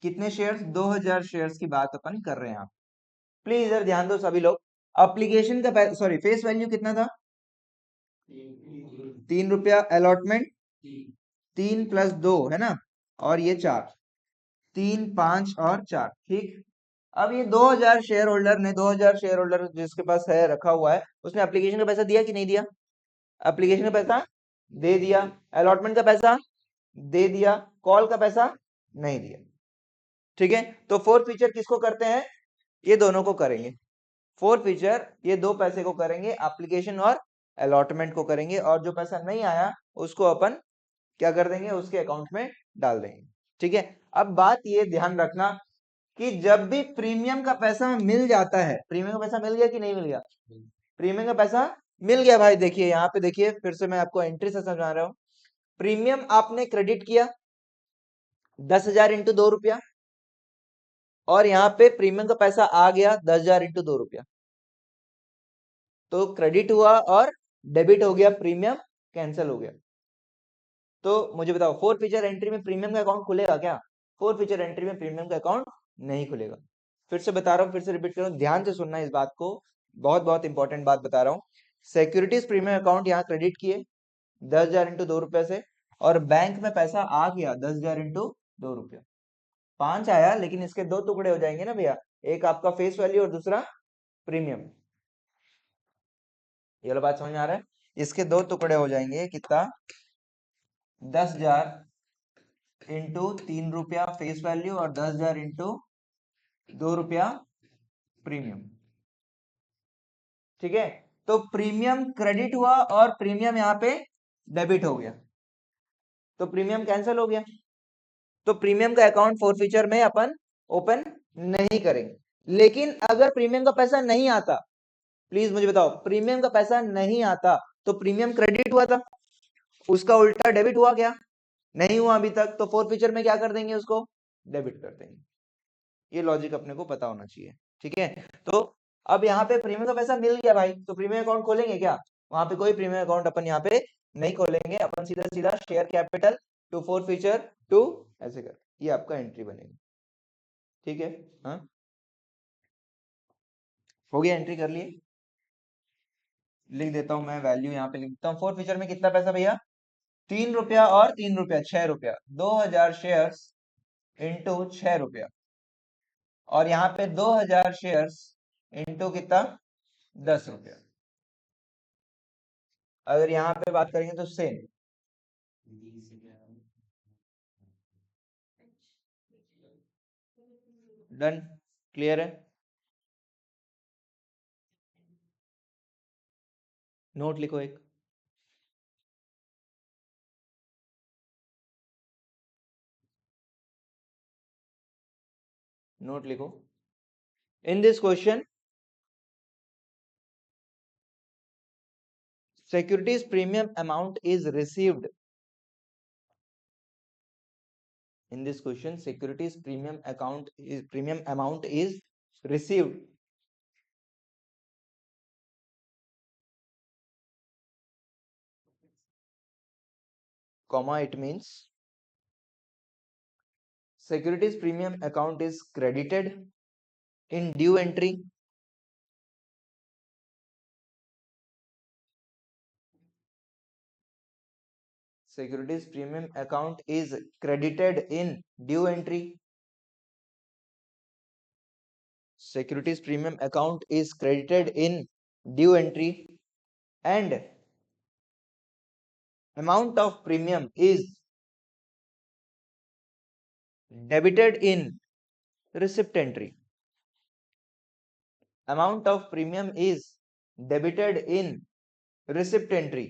कितने शेयर्स 2,000 शेयर्स की बात अपन कर रहे हैं आप, प्लीज इधर ध्यान दो सभी लोग। एप्लीकेशन का सॉरी फेस वैल्यू कितना था 3 रुपया, अलॉटमेंट 3 प्लस 2 है ना, और ये 4, 3 5 और 4, ठीक। अब ये 2,000 शेयर होल्डर ने, 2,000 शेयर होल्डर जिसके पास है रखा हुआ है, उसने एप्लीकेशन का पैसा दिया कि नहीं दिया, एप्लीकेशन का पैसा दे दिया, अलॉटमेंट का पैसा दे दिया, कॉल का पैसा नहीं दिया, ठीक है। तो फोर्थ फीचर किसको करते हैं, ये दोनों को करेंगे, फोर्थ फीचर ये दो पैसे को करेंगे, एप्लीकेशन और अलॉटमेंट को करेंगे, और जो पैसा नहीं आया उसको अपन क्या कर देंगे, उसके अकाउंट में डाल देंगे, ठीक है। अब बात ये ध्यान रखना कि जब भी प्रीमियम का पैसा मिल जाता है, प्रीमियम का पैसा मिल गया कि नहीं मिल गया, प्रीमियम का पैसा मिल गया भाई, देखिए यहाँ पे देखिए, फिर से मैं आपको एंट्री से समझा रहा हूँ, प्रीमियम आपने क्रेडिट किया 10,000 इंटू 2 रुपया, और यहाँ पे प्रीमियम का पैसा आ गया 10,000 इंटू 2 रुपया, तो क्रेडिट हुआ और डेबिट हो गया, प्रीमियम कैंसिल हो गया। तो मुझे बताओ, फोर फीचर एंट्री में प्रीमियम का अकाउंट खुलेगा क्या? फोर फीचर एंट्री में प्रीमियम का अकाउंट नहीं खुलेगा। फिर से बता रहा हूँ, फिर से रिपीट कर रहा हूँ, ध्यान से सुनना इस बात को, बहुत बहुत इंपॉर्टेंट बात बता रहा हूँ। सिक्योरिटीज प्रीमियम अकाउंट यहाँ क्रेडिट किए 10,000 इंटू 2 रुपये से, और बैंक में पैसा आ गया 10,000 इंटू 2 रुपया, 5 आया, लेकिन इसके दो टुकड़े हो जाएंगे ना भैया, एक आपका फेस वैल्यू और दूसरा प्रीमियम। ये वाला बात समझ में आ रहा है? इसके दो टुकड़े हो जाएंगे, कितना? 10,000 इंटू 3 रुपया फेस वैल्यू और 10,000 इंटू 2 रुपया प्रीमियम। ठीक है, तो प्रीमियम क्रेडिट हुआ और प्रीमियम यहाँ पे डेबिट हो गया, तो प्रीमियम कैंसिल हो गया, तो प्रीमियम का अकाउंट फोर फीचर में अपन ओपन नहीं करेंगे। लेकिन अगर प्रीमियम का पैसा नहीं आता, प्लीज मुझे बताओ, प्रीमियम का पैसा नहीं आता तो प्रीमियम क्रेडिट हुआ था, उसका उल्टा डेबिट हुआ क्या? नहीं हुआ अभी तक, तो फोर फीचर में क्या कर देंगे? उसको डेबिट कर देंगे। ये लॉजिक अपने को पता होना चाहिए। ठीक है, तो अब यहाँ पे प्रीमियम का पैसा मिल गया भाई, तो प्रीमियम अकाउंट खोलेंगे क्या? वहां पे कोई प्रीमियम अकाउंट अपन यहाँ पे नहीं खोलेंगे, अपन सीधा सीधा share capital to forfeiture to ऐसे कर, ये आपका एंट्री बनेगी। ठीक है, हाँ हो गया, एंट्री कर लिए। लिख देता हूं मैं, वैल्यू यहाँ पे लिख देता हूँ। फोर फीचर में कितना पैसा भैया? 3 रुपया और 3 रुपया, 6 रुपया, 2,000 शेयर्स इंटू 6 रुपया, और यहाँ पे 2,000 शेयर्स इंटू कितना? 10 रुपया। अगर यहाँ पे बात करेंगे तो सेम। डन, क्लियर है? नोट लिखो एक। नोट लिखो। In this question, securities premium amount is received. In this question, securities premium amount is received. Comma, it means securities premium account is credited in due entry. Securities premium account is credited in due entry. Securities premium account is credited in due entry, and amount of premium is debited in receipt entry. Amount of premium is debited in receipt entry.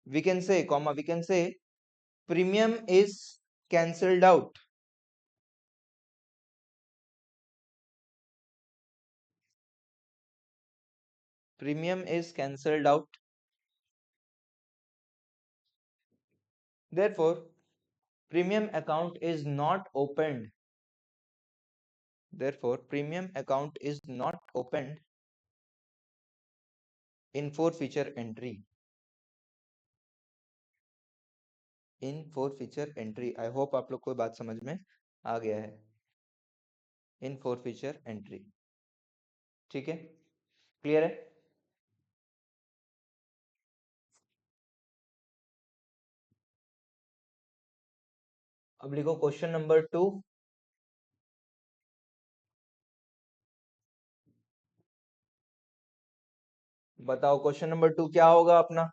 We can say, comma, we can say premium is cancelled out. Premium is cancelled out. Therefore, premium account is not opened. Therefore, premium account is not opened in forfeiture entry. In forfeiture entry. I hope आप लोग को बात समझ में आ गया है। In forfeiture entry. ठीक है, क्लियर है? अब लिखो क्वेश्चन नंबर 2। बताओ क्वेश्चन नंबर 2 क्या होगा अपना?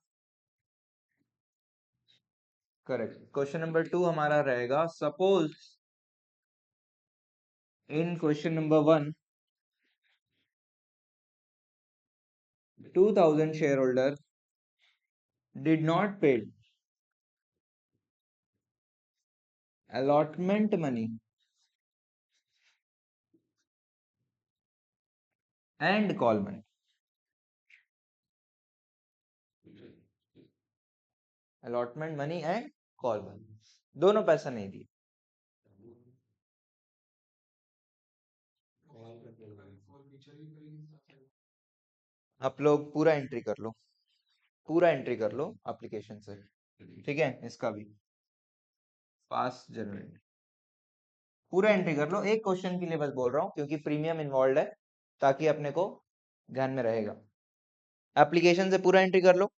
करेक्ट, क्वेश्चन नंबर 2 हमारा रहेगा, suppose in question number 1, 2,000 shareholder did not pay allotment money and call money. Allotment money and call money, दोनों पैसा नहीं दिए। आप लोग पूरा एंट्री कर लो, पूरा एंट्री कर लो एप्लीकेशन से, ठीक है, इसका भी पास जनरेट पूरा एंट्री कर लो। एक क्वेश्चन के लिए बस बोल रहा हूँ क्योंकि प्रीमियम इन्वॉल्व है, ताकि अपने को ध्यान में रहेगा। एप्लीकेशन से पूरा एंट्री कर लो।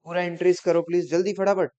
पूरा एंट्रीज करो प्लीज, जल्दी फटाफट।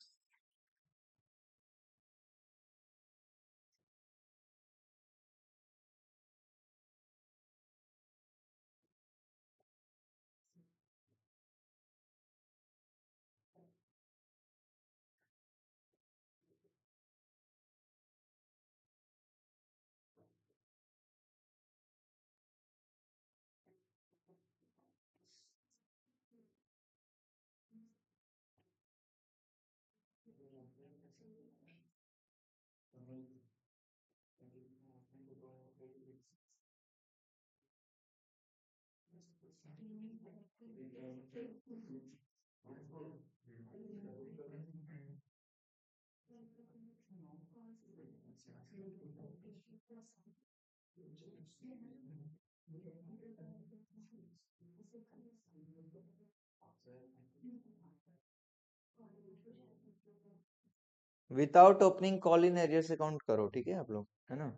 Without opening call in arrears account करो, ठीक है आप लोग, है ना।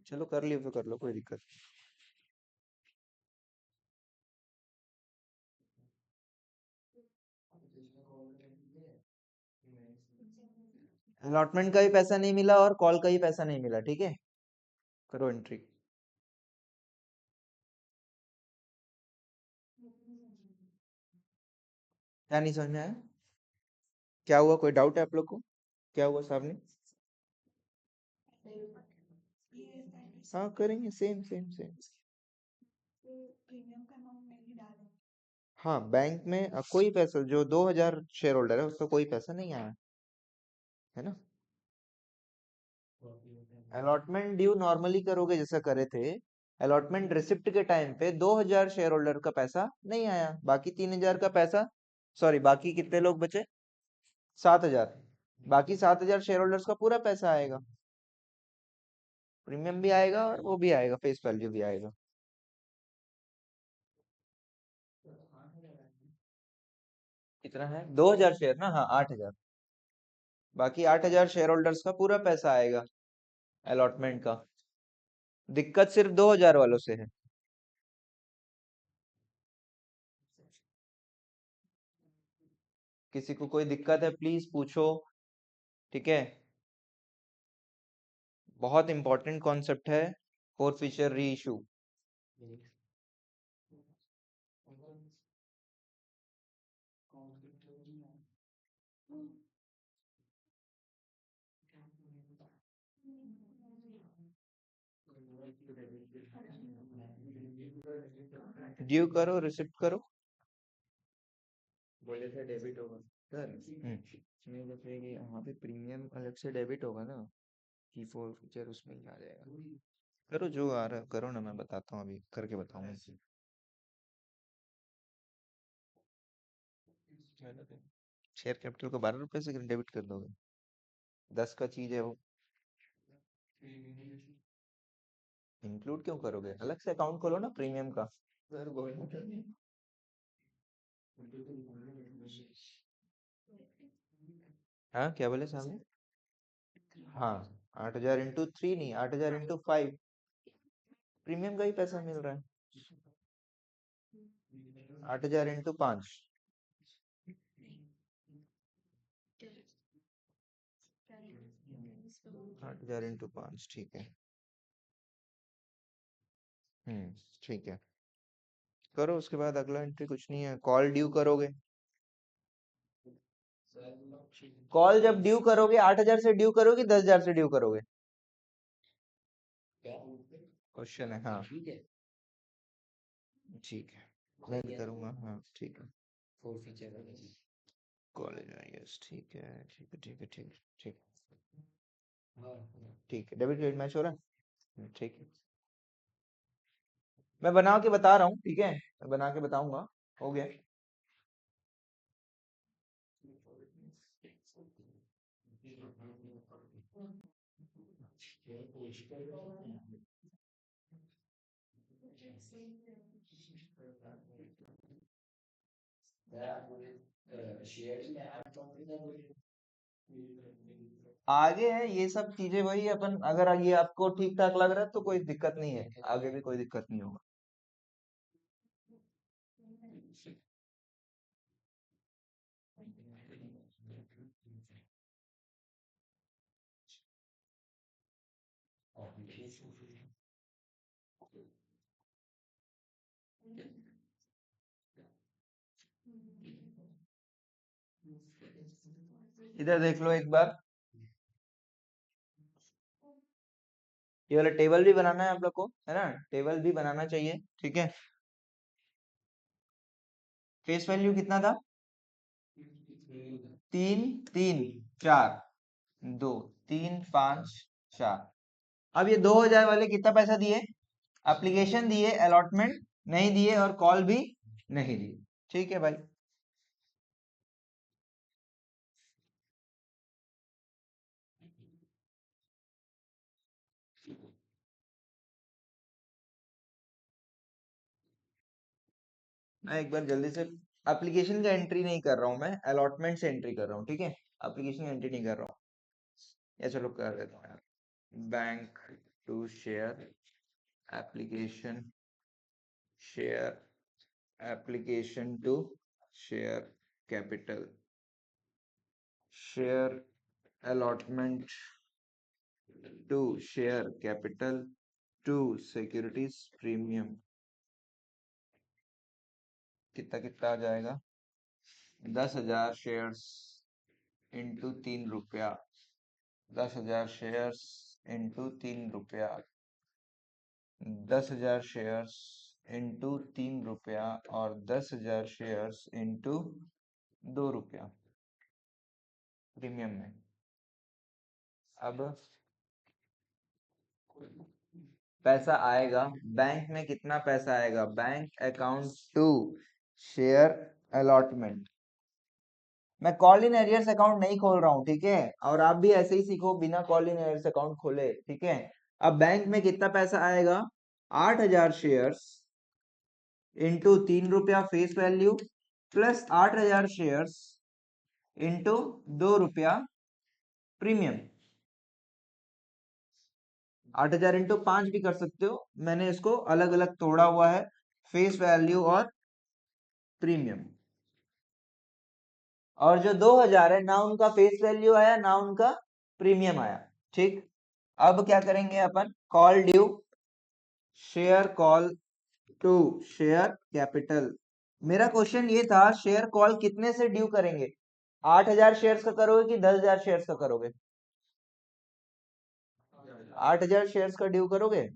चलो कर लियो तो कर लो, कोई दिक्कत। अलॉटमेंट का भी पैसा नहीं मिला और कॉल का ही पैसा नहीं मिला, ठीक है, करो एंट्री। क्या नहीं समझ में आया? क्या हुआ, कोई डाउट है आप लोग को? क्या हुआ सामने? हाँ करेंगे, सेम सेम सेम। हाँ बैंक में कोई पैसा, जो 2000 शेयर होल्डर है उसका कोई पैसा नहीं आया, है ना। अलॉटमेंट ड्यू नॉर्मली करोगे जैसा करे थे, अलॉटमेंट रिसिप्ट के टाइम पे 2000 शेयर होल्डर का पैसा नहीं आया, बाकी 3000 का पैसा, सॉरी बाकी कितने लोग बचे, 7000, बाकी 7000 शेयर होल्डर्स का पूरा पैसा आएगा, प्रीमियम भी आएगा और वो भी आएगा, फेस वैल्यू भी आएगा। कितना है, 2000 शेयर ना, हाँ 8000, बाकी 8000 शेयर होल्डर्स का पूरा पैसा आएगा अलॉटमेंट का। दिक्कत सिर्फ 2000 वालों से है। किसी को कोई दिक्कत है प्लीज पूछो, ठीक है। बहुत इंपॉर्टेंट कॉन्सेप्ट है, फोर फीचर री इशू। ड्यू करो, रिसिप्ट करो। बोले थे डेबिट होगा सर, इसमें जैसे कि वहाँ पे प्रीमियम अलग से डेबिट होगा ना, की फोर फीचर उसमें ही आ जाएगा। करो जो आ रहा है करो ना, मैं बताता हूँ, अभी करके बताऊंगा। शेयर कैपिटल को 12 रुपए से डेबिट कर दोगे, 10 का चीज है वो। इंक्लूड क्यों करोगे, अलग से अकाउंट खोलो ना प्रीमियम का। हाँ क्या बोले सामने? हाँ 8,000 इंटू 3 नहीं, 8,000 इंटू 5 प्रीमियम का ही पैसा मिल रहा है। 8,000 इंटू 5, 8,000 इंटू 5 ठीक है। ठीक है, करो। उसके बाद अगला एंट्री कुछ नहीं है, कॉल ड्यू करोगे। कॉल जब ड्यू करोगे 8,000 से ड्यू करोगे 10,000 से ड्यू करोगे? क्वेश्चन है, हाँ ठीक है, मैं करूंगा, हाँ ठीक है। कॉलेज यस ठीक है ठीक है ठीक है ठीक है ठीक ठीक है। डेबिट क्रेडिट मैच हो रहा है, ठीक है। मैं बना के बता रहा हूँ, ठीक है, मैं बना के बताऊंगा। हो गया। आगे है ये सब चीजें, वही अपन, अगर ये आपको ठीक ठाक लग रहा है तो कोई दिक्कत नहीं है, आगे भी कोई दिक्कत नहीं होगा। इधर देख लो एक बार, ये वाला टेबल भी बनाना है आप लोग को, है ना, टेबल भी बनाना चाहिए, ठीक है। फेस वैल्यू कितना था? 3 3 4 2 3 5 4। अब ये 2,000 वाले कितना पैसा दिए? एप्लीकेशन दिए, अलॉटमेंट नहीं दिए, और कॉल भी नहीं दिए, ठीक है भाई। मैं एक बार जल्दी से, एप्लीकेशन का एंट्री नहीं कर रहा हूँ मैं, अलॉटमेंट से एंट्री कर रहा हूँ, ठीक है। एप्लीकेशन एंट्री नहीं कर रहा हूँ, या चलो कर देता हूँ यार। Bank to share application, share application to share capital, share allotment to share capital to securities premium. कितना कितना आ जाएगा? 10,000 शेयर्स इंटू 3 रुपया, 10,000 शेयर्स इंटू 3 रुपया, 10,000 शेयर्स इंटू 3 रुपया, और 10,000 शेयर्स इंटू 2 रुपया प्रीमियम में। अब पैसा आएगा बैंक में, कितना पैसा आएगा? Bank account to share allotment. मैं कॉल इन एरियर्स अकाउंट नहीं खोल रहा हूँ, ठीक है, और आप भी ऐसे ही सीखो बिना कॉल इन एरियर्स अकाउंट खोले, ठीक है। अब बैंक में कितना पैसा आएगा? 8,000 शेयर्स इंटू 3 रुपया face value, plus 8,000 shares into 2 रुपया प्रीमियम। 8,000 इंटू 5 भी कर सकते हो, मैंने इसको अलग अलग तोड़ा हुआ है, फेस वैल्यू और प्रीमियम। और जो 2,000 है ना उनका फेस वैल्यू आया ना उनका प्रीमियम आया, ठीक। अब क्या करेंगे अपन? Call due, share call to share capital. मेरा क्वेश्चन ये था, शेयर कॉल कितने से ड्यू करेंगे? 8,000 शेयर्स का करोगे कि 10,000 शेयर्स का करोगे? 8,000 शेयर्स का ड्यू करोगे।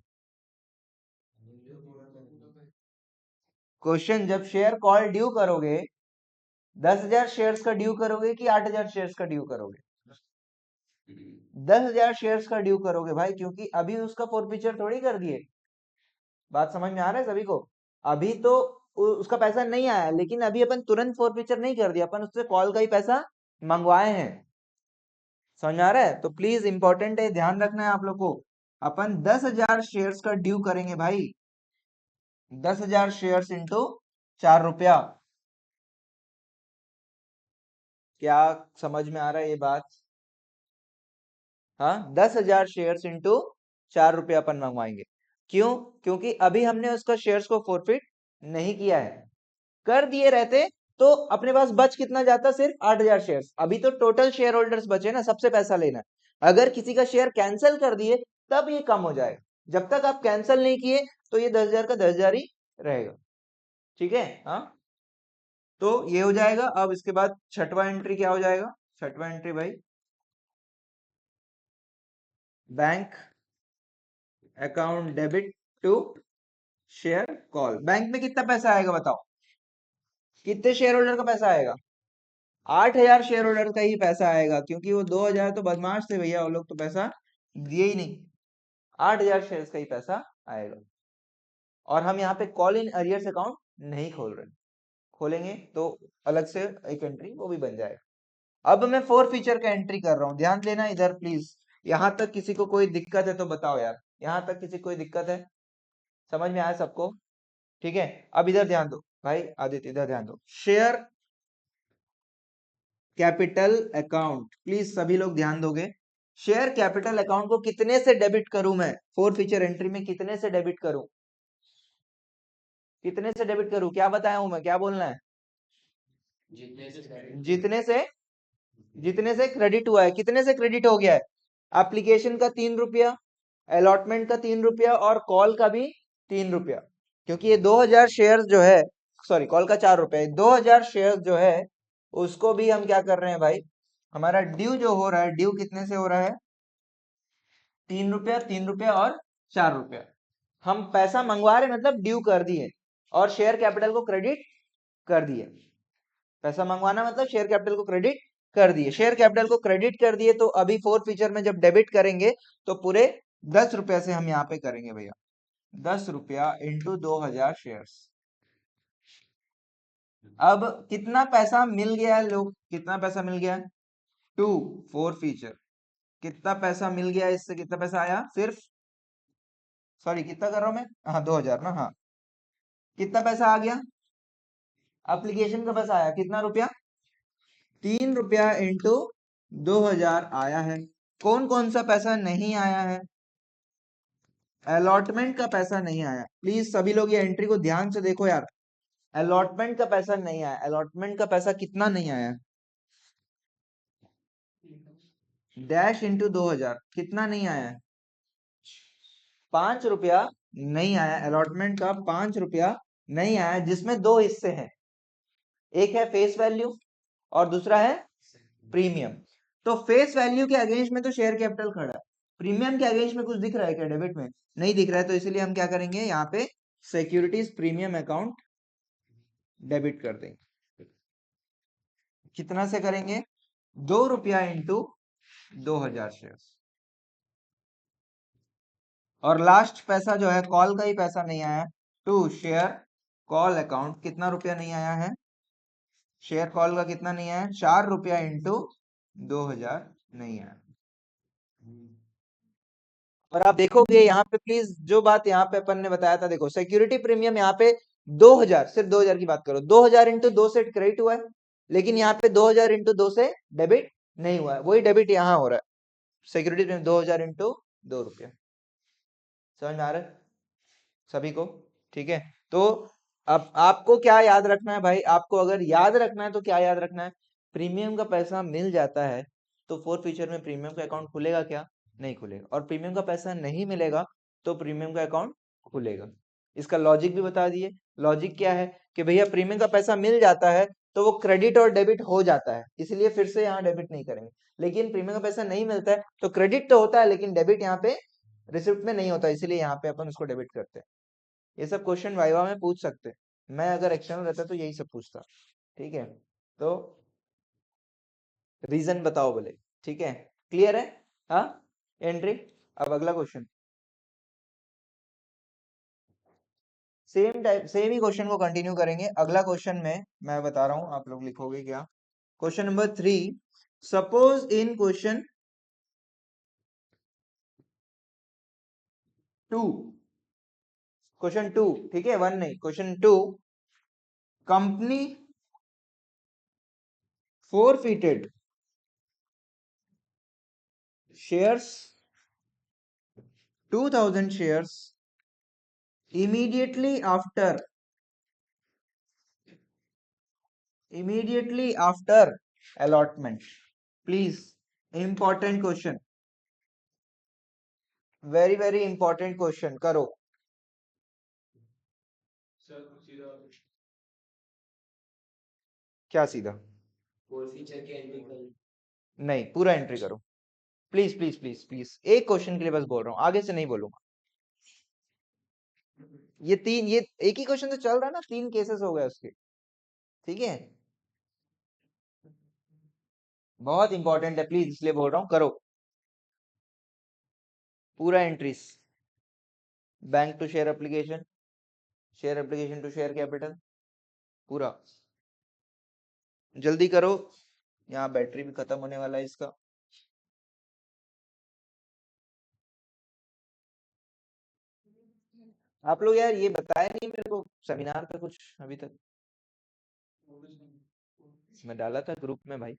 क्वेश्चन, जब शेयर कॉल ड्यू करोगे 10,000 शेयर्स का ड्यू करोगे कि 8,000 शेयर्स का ड्यू करोगे? 10,000 शेयर्स का ड्यू करोगे भाई, क्योंकि अभी उसका फोरफीचर थोड़ी कर दिए। बात समझ में आ रहा है सभी को? अभी तो उसका पैसा नहीं आया, लेकिन अभी अपन तुरंत फोरफीचर नहीं कर दिया, अपन उससे कॉल का ही पैसा मंगवाए हैं। समझ आ रहा है? तो प्लीज इंपॉर्टेंट है, ध्यान रखना है आप लोग को। अपन 10,000 शेयर्स का ड्यू करेंगे भाई। 10,000 शेयर्स इंटू 4 रुपया। क्या समझ में आ रहा है ये बात? हाँ, 10,000 शेयर्स इंटू 4 रुपया अपन मंगवाएंगे। क्यों? क्योंकि अभी हमने उसका शेयर्स को फोरफिट नहीं किया है। कर दिए रहते तो अपने पास बच कितना जाता? सिर्फ 8,000 शेयर्स। अभी तो टोटल शेयर होल्डर्स बचे ना, सबसे पैसा लेना। अगर किसी का शेयर कैंसिल कर दिए तब ये कम हो जाएगा। जब तक आप कैंसिल नहीं किए तो ये 10,000 का 10,000 ही रहेगा। ठीक है? हाँ, तो ये हो जाएगा। अब इसके बाद छठवां एंट्री क्या हो जाएगा? छठवां एंट्री भाई, bank account debit to share call. Bank में कितना पैसा आएगा बताओ? कितने शेयर होल्डर का पैसा आएगा? 8,000 शेयर होल्डर का ही पैसा आएगा, क्योंकि वो 2,000 तो बदमाश थे भैया, वो लोग तो पैसा दिए ही नहीं। 8,000 शेयर का ही पैसा आएगा। और हम यहाँ पे कॉल इन अरियर्स अकाउंट नहीं खोल रहे। खोलेंगे तो अलग से एक एंट्री वो भी बन जाएगा। अब मैं फोर फीचर का एंट्री कर रहा हूँ, ध्यान देना इधर प्लीज। यहाँ तक किसी को कोई दिक्कत है तो बताओ यार। यहाँ तक किसी को कोई दिक्कत है? समझ में आया सबको? ठीक है, अब इधर ध्यान दो भाई। आदित्य इधर ध्यान दो। शेयर कैपिटल अकाउंट, प्लीज सभी लोग ध्यान दोगे। शेयर कैपिटल अकाउंट को कितने से डेबिट करूं मैं? फोर फीचर एंट्री में कितने से डेबिट करूं? कितने से डेबिट करूं? क्या बताया हूं मैं? क्या बोलना है? जितने से क्रेडिट हुआ है। कितने से क्रेडिट हो गया है? एप्लीकेशन का 3 रुपया, अलॉटमेंट का 3 रुपया और कॉल का भी 3 रुपया। क्योंकि ये 2,000 शेयर जो है, सॉरी कॉल का 4 रुपया, 2,000 शेयर जो है उसको भी हम क्या कर रहे हैं भाई? हमारा ड्यू जो हो रहा है, ड्यू कितने से हो रहा है? 3 रुपया, 3 रुपया और 4 रुपया। हम पैसा मंगवा रहे मतलब ड्यू कर दिए और शेयर कैपिटल को क्रेडिट कर दिए। पैसा मंगवाना मतलब शेयर कैपिटल को क्रेडिट कर दिए। शेयर कैपिटल को क्रेडिट कर दिए तो अभी फोर्थ फीचर में जब डेबिट करेंगे तो पूरे 10 रुपया से हम यहाँ पे करेंगे भैया। 10 रुपया इंटू 2,000 शेयर्स। अब कितना पैसा मिल गया लोग? कितना पैसा मिल गया? To forfeiture. कितना पैसा मिल गया इससे? कितना पैसा आया? सिर्फ, सॉरी कितना कर रहा हूं मैं? हाँ 2,000 ना। हाँ, कितना पैसा आ गया? एप्लीकेशन का पैसा आया कितना रुपया? 3 रुपया इंटू 2,000 आया है। कौन कौन सा पैसा नहीं आया है? अलॉटमेंट का पैसा नहीं आया। प्लीज सभी लोग ये एंट्री को ध्यान से देखो यार। अलॉटमेंट का पैसा नहीं आया। अलॉटमेंट का पैसा कितना नहीं आया? डैश इंटू 2,000 कितना नहीं आया? 5 रुपया नहीं आया। अलॉटमेंट का 5 रुपया नहीं आया, जिसमें दो हिस्से हैं। एक है फेस वैल्यू और दूसरा है प्रीमियम। तो फेस वैल्यू के अगेंस्ट में तो शेयर कैपिटल खड़ा है। प्रीमियम के अगेंस्ट में कुछ दिख रहा है क्या डेबिट में? नहीं दिख रहा है, तो इसलिए हम क्या करेंगे यहाँ पे? सिक्योरिटीज प्रीमियम अकाउंट डेबिट कर देंगे। कितना से करेंगे? 2 रुपया इंटू 2,000 शेयर। और लास्ट पैसा जो है कॉल का ही पैसा नहीं आया। टू शेयर कॉल अकाउंट कितना रुपया नहीं आया है? शेयर कॉल का कितना नहीं आया? 4 रुपया इंटू 2,000 नहीं आया। और आप देखोगे यहाँ पे प्लीज, जो बात यहाँ पे अपन ने बताया था, देखो सिक्योरिटी प्रीमियम यहाँ पे 2,000, सिर्फ 2,000 की बात करो, 2,000 इंटू 2 से क्रेडिट हुआ है। लेकिन यहाँ पे 2,000 इंटू 2 से डेबिट नहीं हुआ है। वही डेबिट यहाँ हो रहा है। सिक्योरिटी प्रीमियम 2,000 इंटू 2 रुपया। समझ में आ रहा है सभी को? ठीक है, तो अब आपको क्या याद रखना है भाई? आपको अगर याद रखना है तो क्या याद रखना है? प्रीमियम का पैसा मिल जाता है तो फोर्थ फीचर में प्रीमियम का अकाउंट खुलेगा क्या? नहीं खुलेगा। और प्रीमियम का पैसा नहीं मिलेगा तो प्रीमियम का अकाउंट खुलेगा। इसका लॉजिक भी बता दिए। लॉजिक क्या है कि भैया प्रीमियम का पैसा मिल जाता है तो वो क्रेडिट और डेबिट हो जाता है, इसलिए फिर से यहाँ डेबिट नहीं करेंगे। लेकिन प्रीमियम का पैसा नहीं मिलता है तो क्रेडिट तो होता है लेकिन डेबिट यहाँ पे रिसिप्ट में नहीं होता, इसलिए यहाँ पे अपन उसको डेबिट करते हैं। ये सब क्वेश्चन वाइवा में पूछ सकते हैं। मैं अगर एक्सटर्नल रहता तो यही सब पूछता। ठीक है, तो रीजन बताओ बोले। ठीक है, क्लियर है? हाँ, एंट्री। अब अगला क्वेश्चन, सेम टाइप सेम ही क्वेश्चन को कंटिन्यू करेंगे। अगला क्वेश्चन में मैं बता रहा हूं, आप लोग लिखोगे क्या? Question number 3, suppose in question two, question two, ठीक है, वन नहीं, question two, company forfeited shares 2000 shares immediately after allotment. Please, important question, very very important question. करो, क्या सीधा? नहीं, पूरा एंट्री करो, प्लीज प्लीज प्लीज प्लीज, एक क्वेश्चन के लिए बस बोल रहा हूँ, आगे से नहीं बोलूंगा। ये तीन, ये एक ही क्वेश्चन तो चल रहा है ना, तीन केसेस हो गए उसके, ठीक है, बहुत इंपॉर्टेंट है, प्लीज इसलिए बोल रहा हूँ, करो पूरा entries, bank to share application, share application to share capital, पूरा जल्दी करो, यहाँ बैटरी भी खत्म होने वाला है इसका। आप लोग यार ये बताया नहीं मेरे को सेमिनार पे कुछ अभी तक, मैं डाला था ग्रुप में भाई।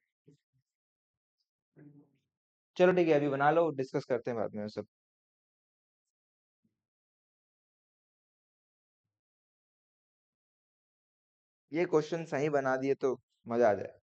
चलो ठीक है, अभी बना लो, डिस्कस करते हैं बाद में सब। ये क्वेश्चन सही बना दिए तो मजा आ जाए।